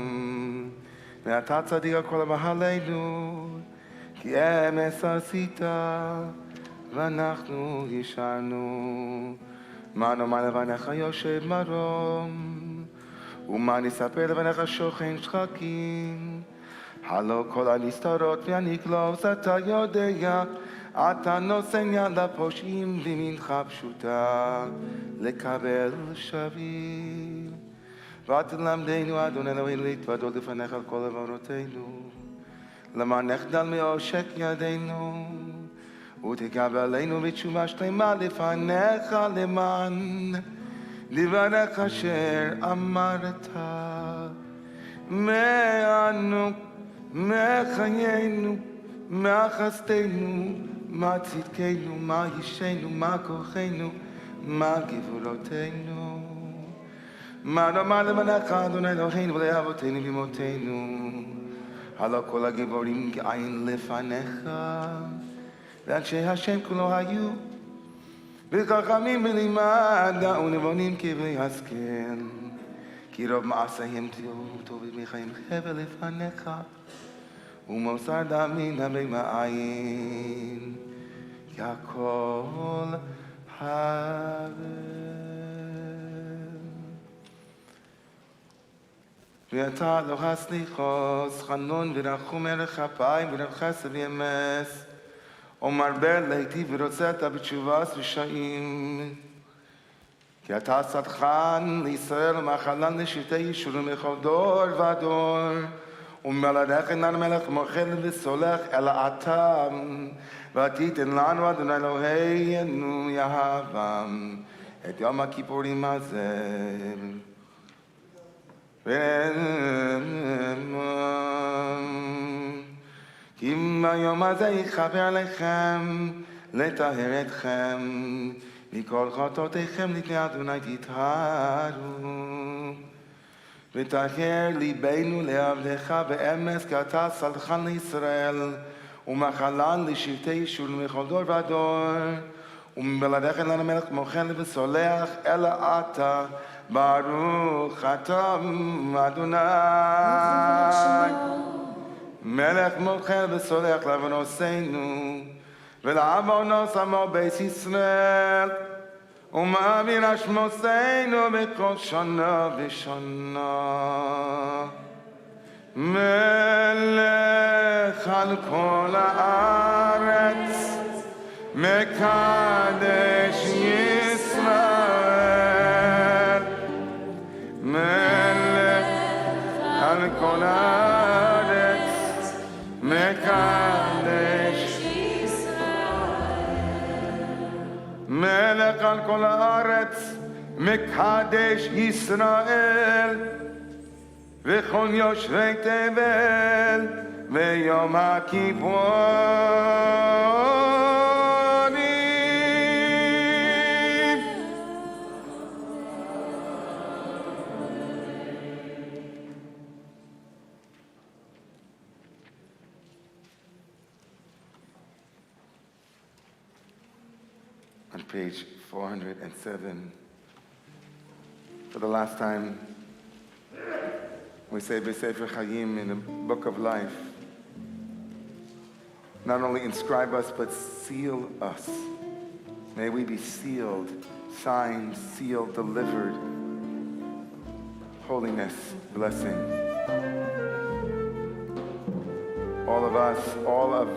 ואתה צדיק הכל הבא כי אמס עשית ואנחנו ישרנו. מה נאמר לבניך יושב מרום, ומה נספר לבניך שוכן שחקים. הלא כל הנסתרות והנגלוס אתה יודע, אתה נושן יד לפושעים במנך פשוטה לקבל שבים. ותלמדנו אדון אלוהינו להתוודות לפניך על כל עוונותינו, למען נחדל מעושק ידינו, ותקבלנו בתשובה שלמה לפניך למען דברך אשר אמרת. מאנו, מחיינו, מה חסדנו, מה צדקנו, מה אישנו, מה כוחנו, מה גבורותינו. מה נאמר לבניך אדון אלוהינו ולאבותינו ואמותינו, הלא כל הגיבורים כעין לפניך, ואנשי השם כולו היו, וחכמים בלימד ונבונים כבלי השכל, כי רוב מעשיהם טובים מחיים חבל לפניך, ומוסר דמים דמי מעין, כי הכל הבל. ואתה לא הסליחוס, חנון ורחום ערך אפיים ורב חסד ואמס, ומרבה להיטיב ורוצת בתשובס ושעים, כי אתה סדחן לישראל ומחלן לשבטי ישורים בכל דור ודור, ומלאך אינן מלך מוחל וסולח אלא אתה, ותיתן לנו אדון אלוהינו יהבם את יום הכיפורים הזה. כי ביום הזה יכפר עליכם לטהר אתכם מכל חטאותיכם לפני אדוני תטהרו. וטהר ליבנו לעבדך באמס, כי אתה סלחן לישראל ומחלן לשבטי ישורון בכל דור ודור, ומבלעדיך אין לנו מלך מוחל וסולח אלא אתה, ברוך אתה אדוני מלך מוחל וסולח לעוונותינו ולעוונות עמו בית ישראל, ומעביר אשמותינו בכל שנה ושנה. מלך מלך על כל הארץ, מקדש ישראל, מלך על כל הארץ, מקדש מלך על כל הארץ, מקדש ישראל, וכל יושבי תבל ויום הכיפורים. On page 407, for the last time, we say B'Sefer Chayim in the book of life. Not only inscribe us, but seal us. May we be sealed, signed, sealed, delivered. Holiness, blessing. All of us, all of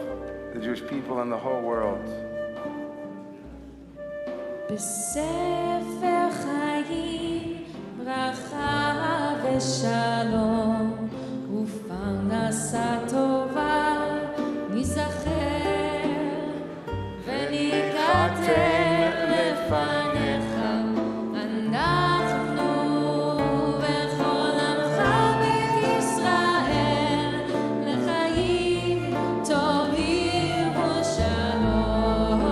the Jewish people and the whole world. בספר חיים ברכה ושלום ופרנסה טובה ניזכר וניכתב לפניך אנחנו וכל עמך בית ישראל לחיים טובים ושלום.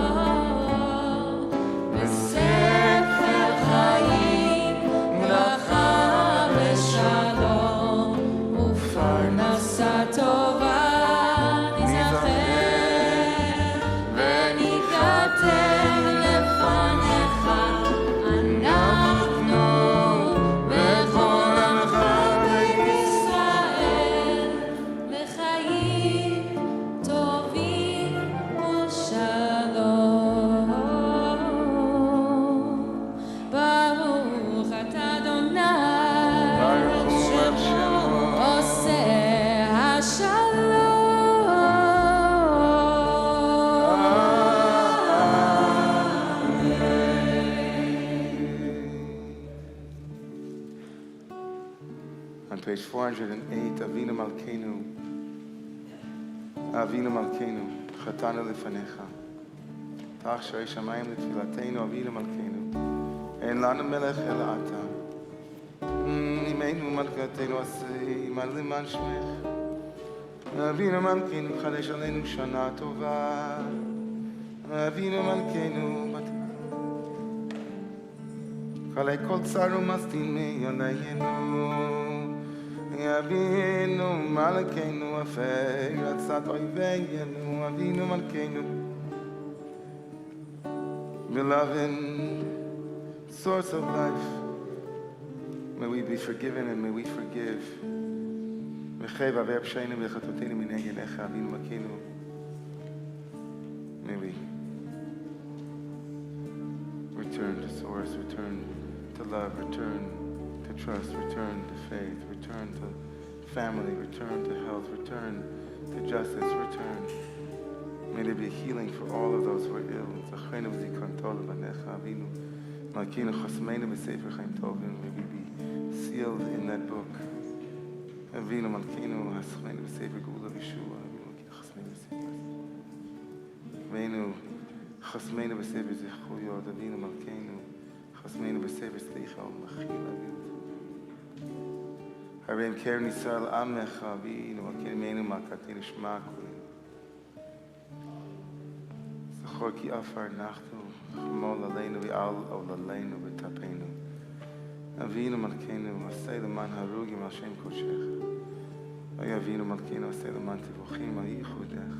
בספר חיים ברכה ושלום ופרנסה טובה ניזכר וניכתב לפניך אנחנו וכל עמך בית ישראל לחיים טובים ושלום. ברוך אתה אדוני עושה On page 408, Avinu Malkeinu, Avinu Malkeinu, Chatanu Lefanecha, Tach Sharei Shamayim Letfilateinu, Avinu Malkeinu, En Lanu Melech El Ata, Imeinu Malkeinu Asei, Iman Liman Shmech, Avinu Malkeinu, Chadesh Aleinu Shana Tova, Avinu Malkeinu, Chalei Kol Tzaru Mastini Yolayenu, Avinu Malkeinu Afei Ratzat Oiveyenu, Avinu Malkeinu, beloved source of life, may we be forgiven and may we forgive. V'chei v'avei p'sheinu v'chatotenu minei Yenecha, Avinu Malkeinu. May we return to source, return to love, return to trust, return to faith, return to family, return to health, return to justice, return. May there be healing for all of those who are ill. Zachreinu v'zikron tov levanecha, Avinu Malkeinu chasmeinu b'sefer chaim tovim. May we be sealed in that book. Avinu Malkeinu chasmeinu b'sefer geula v'yeshua. Avinu chasmeinu b'sefer zichuyot. Avinu Malkeinu chasmeinu b'sefer slicha u'machila. Harem keren Yisrael amecha, Avinu Malkeinu malkatenu shma kulenu. Zachor ki afar nachtu, chmol aleinu v'al olaleinu v'tapeinu. Avinu Malkeinu asay leman harugim al shem kodshecha. Oy Avinu Malkeinu asay leman tivuchim al yichudecha.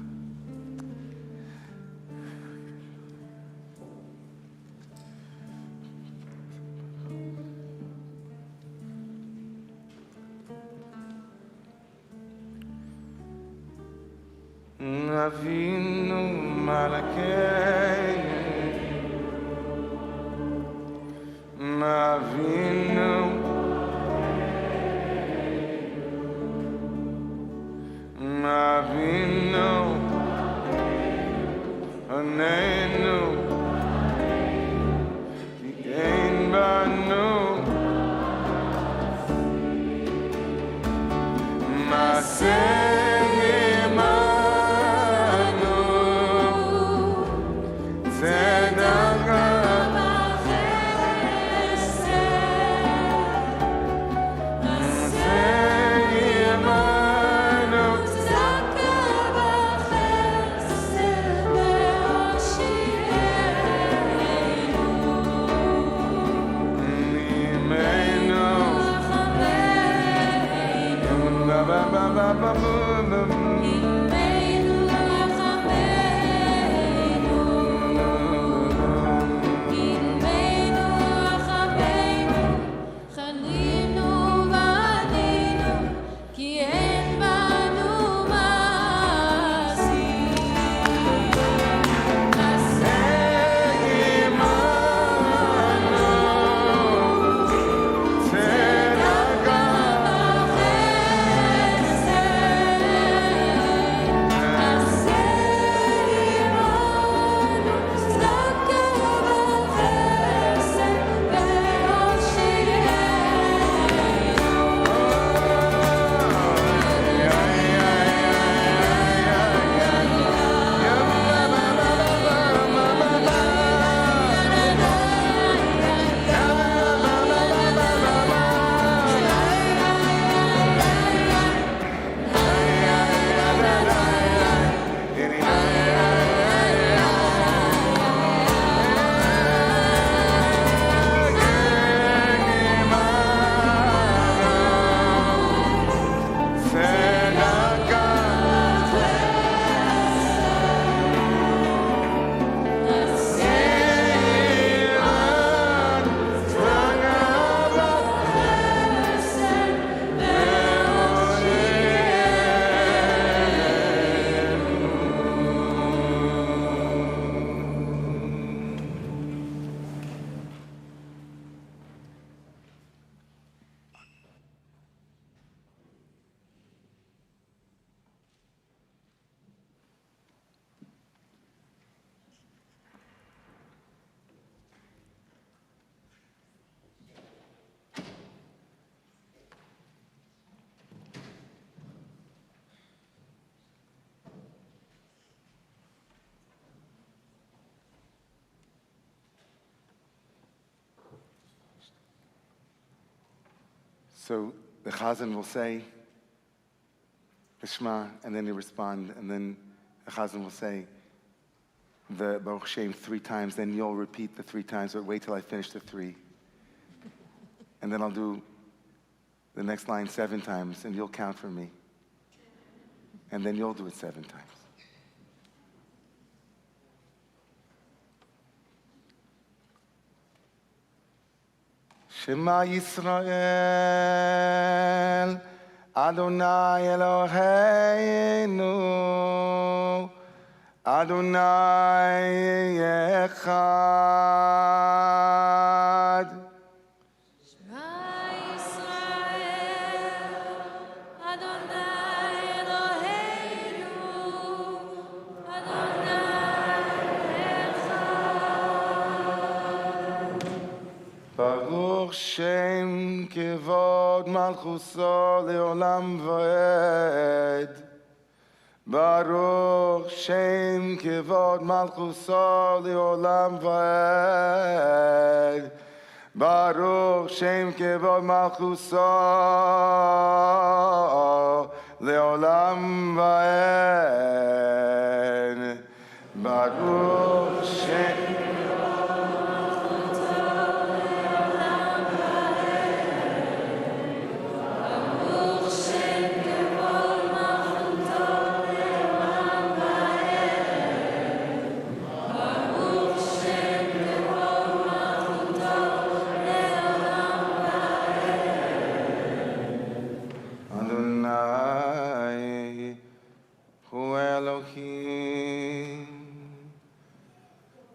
Avinu Malkeinu, Avinu, Avinu. So the Chazan will say the Shema, and then you respond, and then the Chazan will say the Baruch Shem 3 times, then you'll repeat the 3 times, but wait till I finish the 3. And then I'll do the next line 7 times, and you'll count for me. And then you'll do it 7 times. Shema Yisrael, Adonai Eloheinu, Adonai Echad. Baruch Shem Kevod Malchuso Leolam Vaed. Baruch Shem Kevod Malchuso Leolam Vaed. Baruch Shem Kevod Malchuso Leolam Vaed. Baruch Shem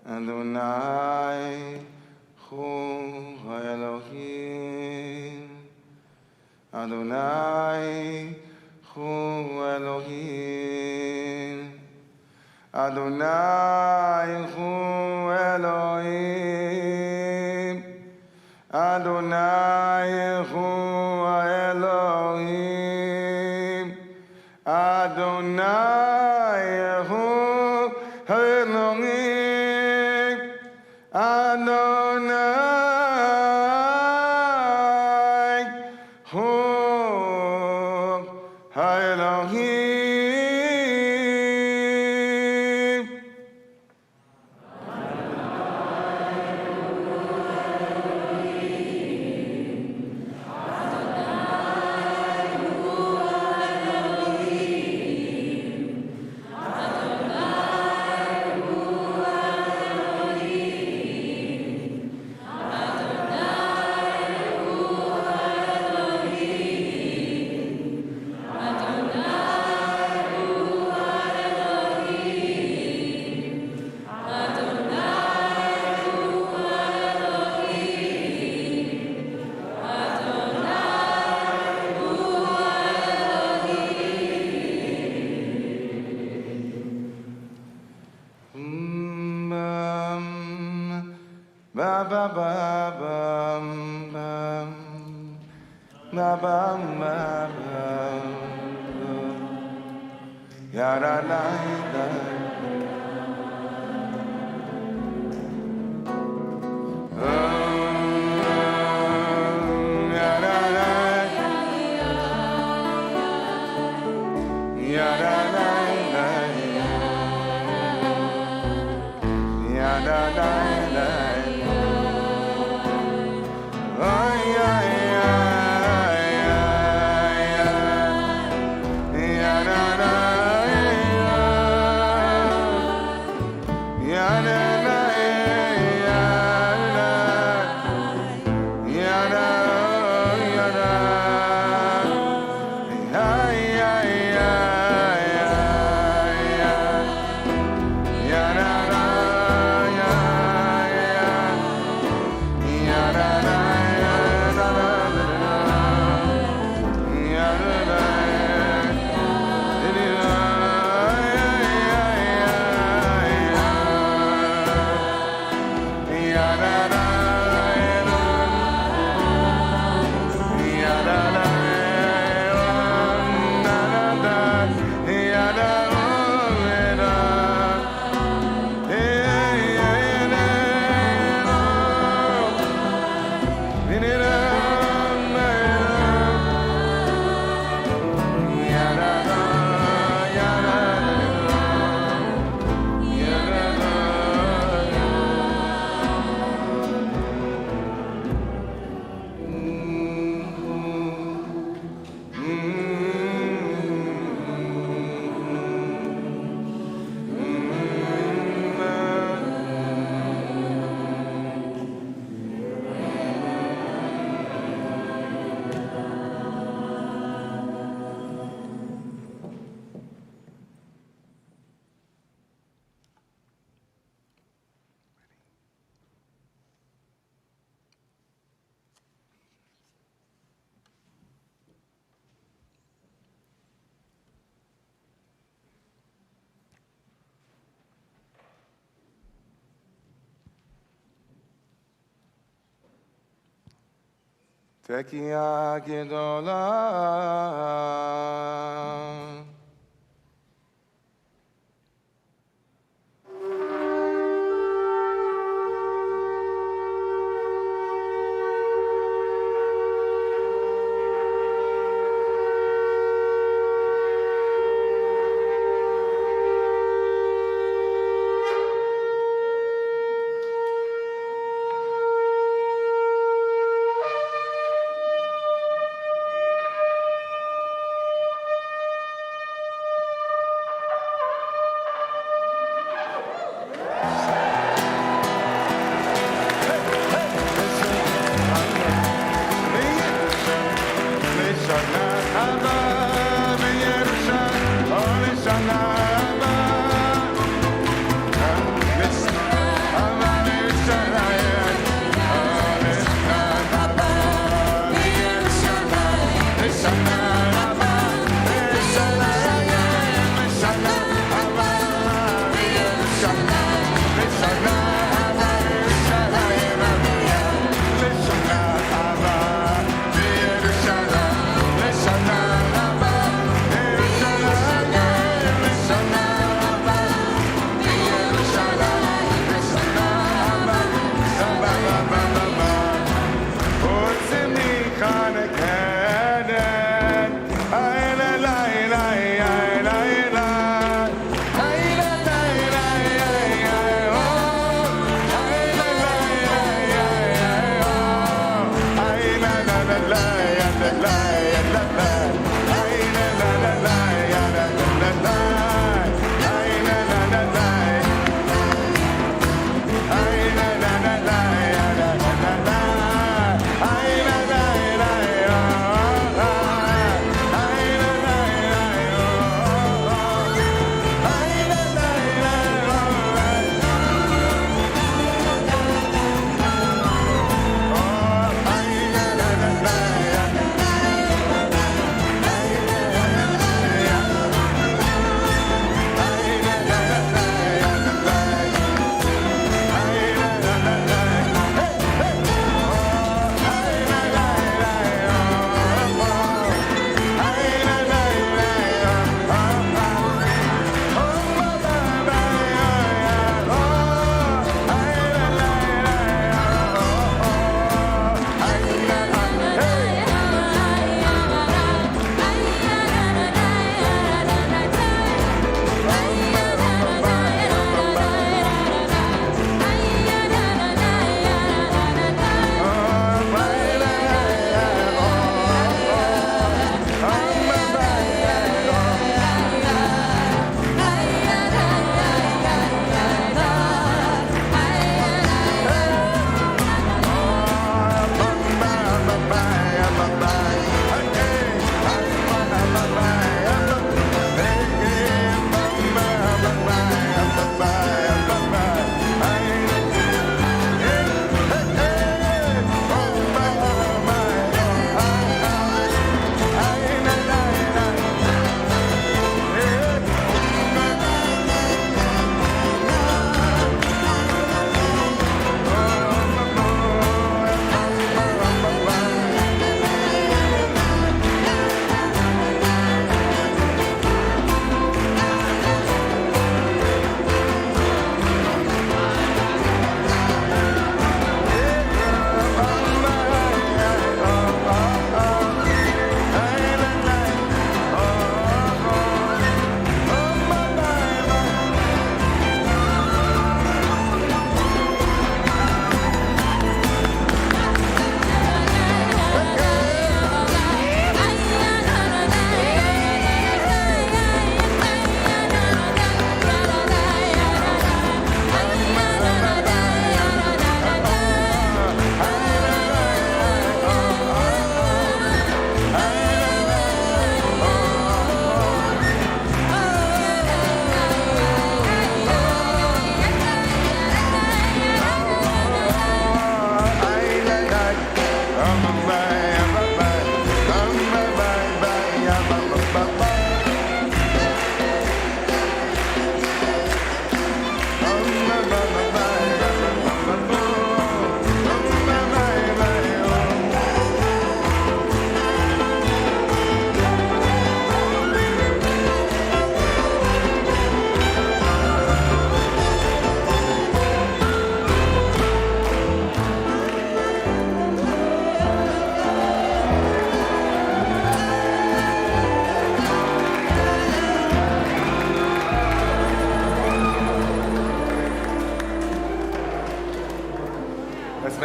Adonai Hu Elohim. Adonai Hu Elohim. Adonai Hu Elohim. Adonai Hu Elohim. Adonai Hu Elohim. Ba ba ba bum bum ba bum ba bum ya da da da ya da da ya da da ya da da Tekiah Gedolah.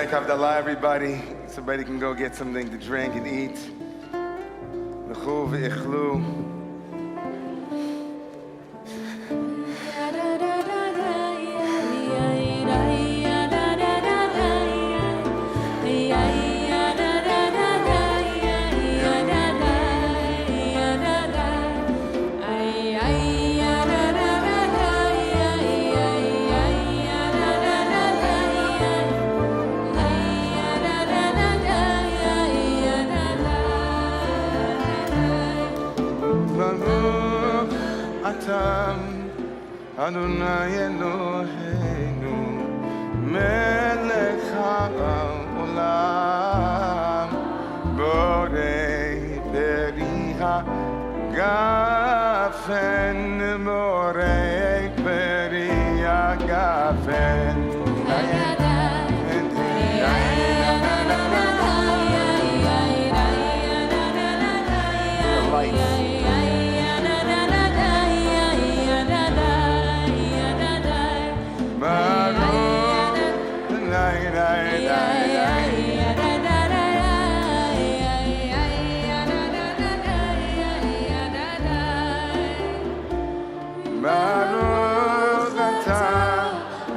thank Havdalah, everybody. Somebody can go get something to drink and eat. L'chu v'ichlu. Baruch atam Adonai Eloheinu melech haolam borei peri hagafen borei peri hagafen Baruch atah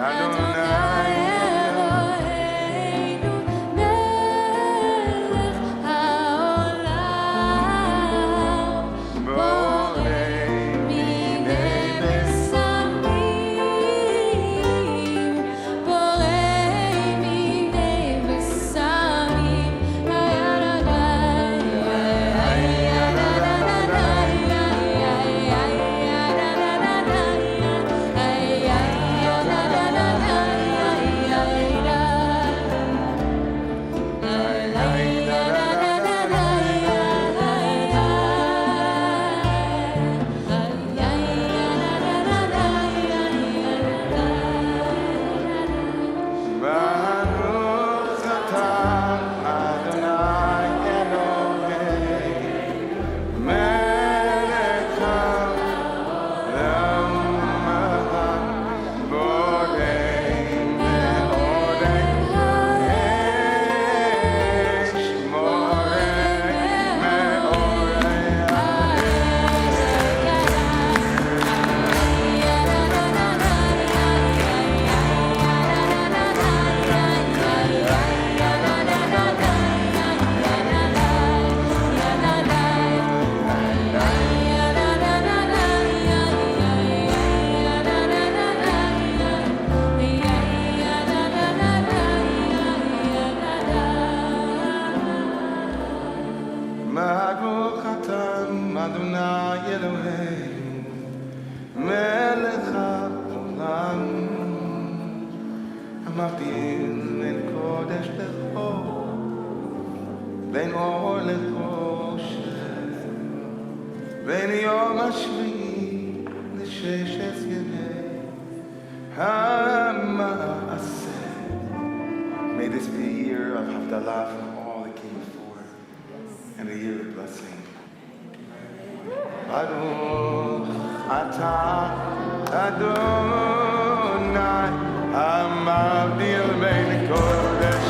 Adonai Eloheinu melech haolam borei minei besamim borei minei besamim Baruch atah Adonai Eloheinu melech haolam borei meorei esh morei meorei Baruch atam Adonai Eloheinu melech haolam המבדיל בין קודש לחול, בין אור לחושך, בין יום השביעי לששת ימי המעשה. May this be a year of Havdalah from all that came before, and a year of blessing. Baruch atah Adonai המבדיל בין קודש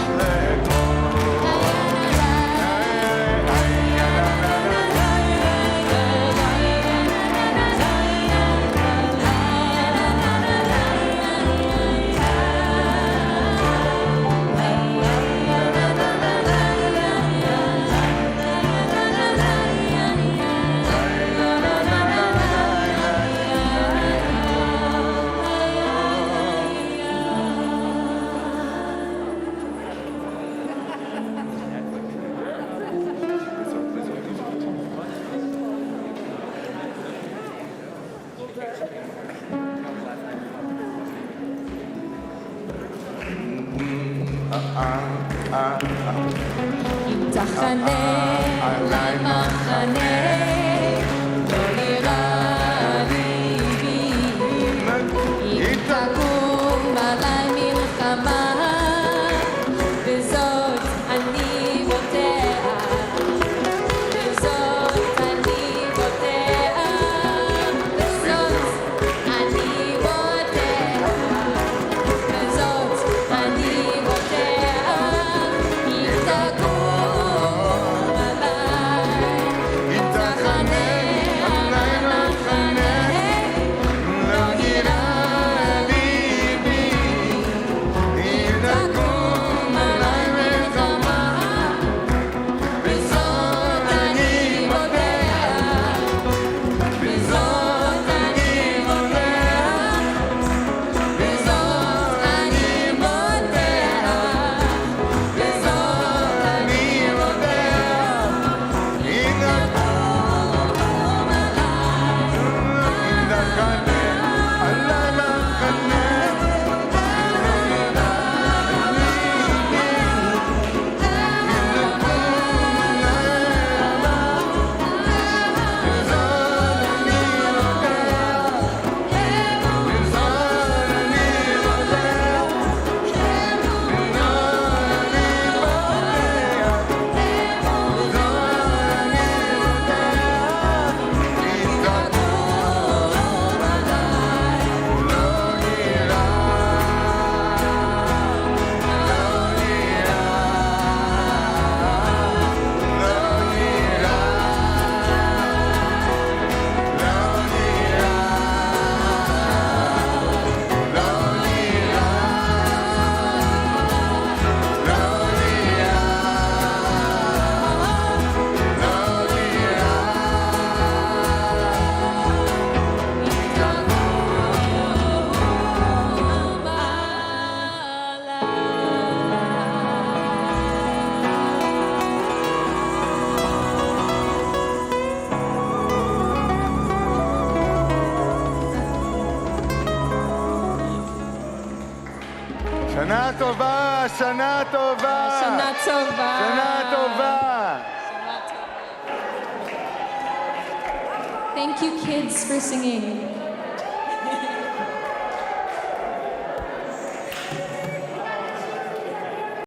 אם תחנה אליי מחנה, לא נראה לי אם תקום עליי מלחמה, בזאת אני בוטח, בזאת אני בוטח, בזאת אני בוטח, בזאת אני בוטח. Shana tova, shana tova. Shana tova. Shana tova. Thank you, kids, for singing.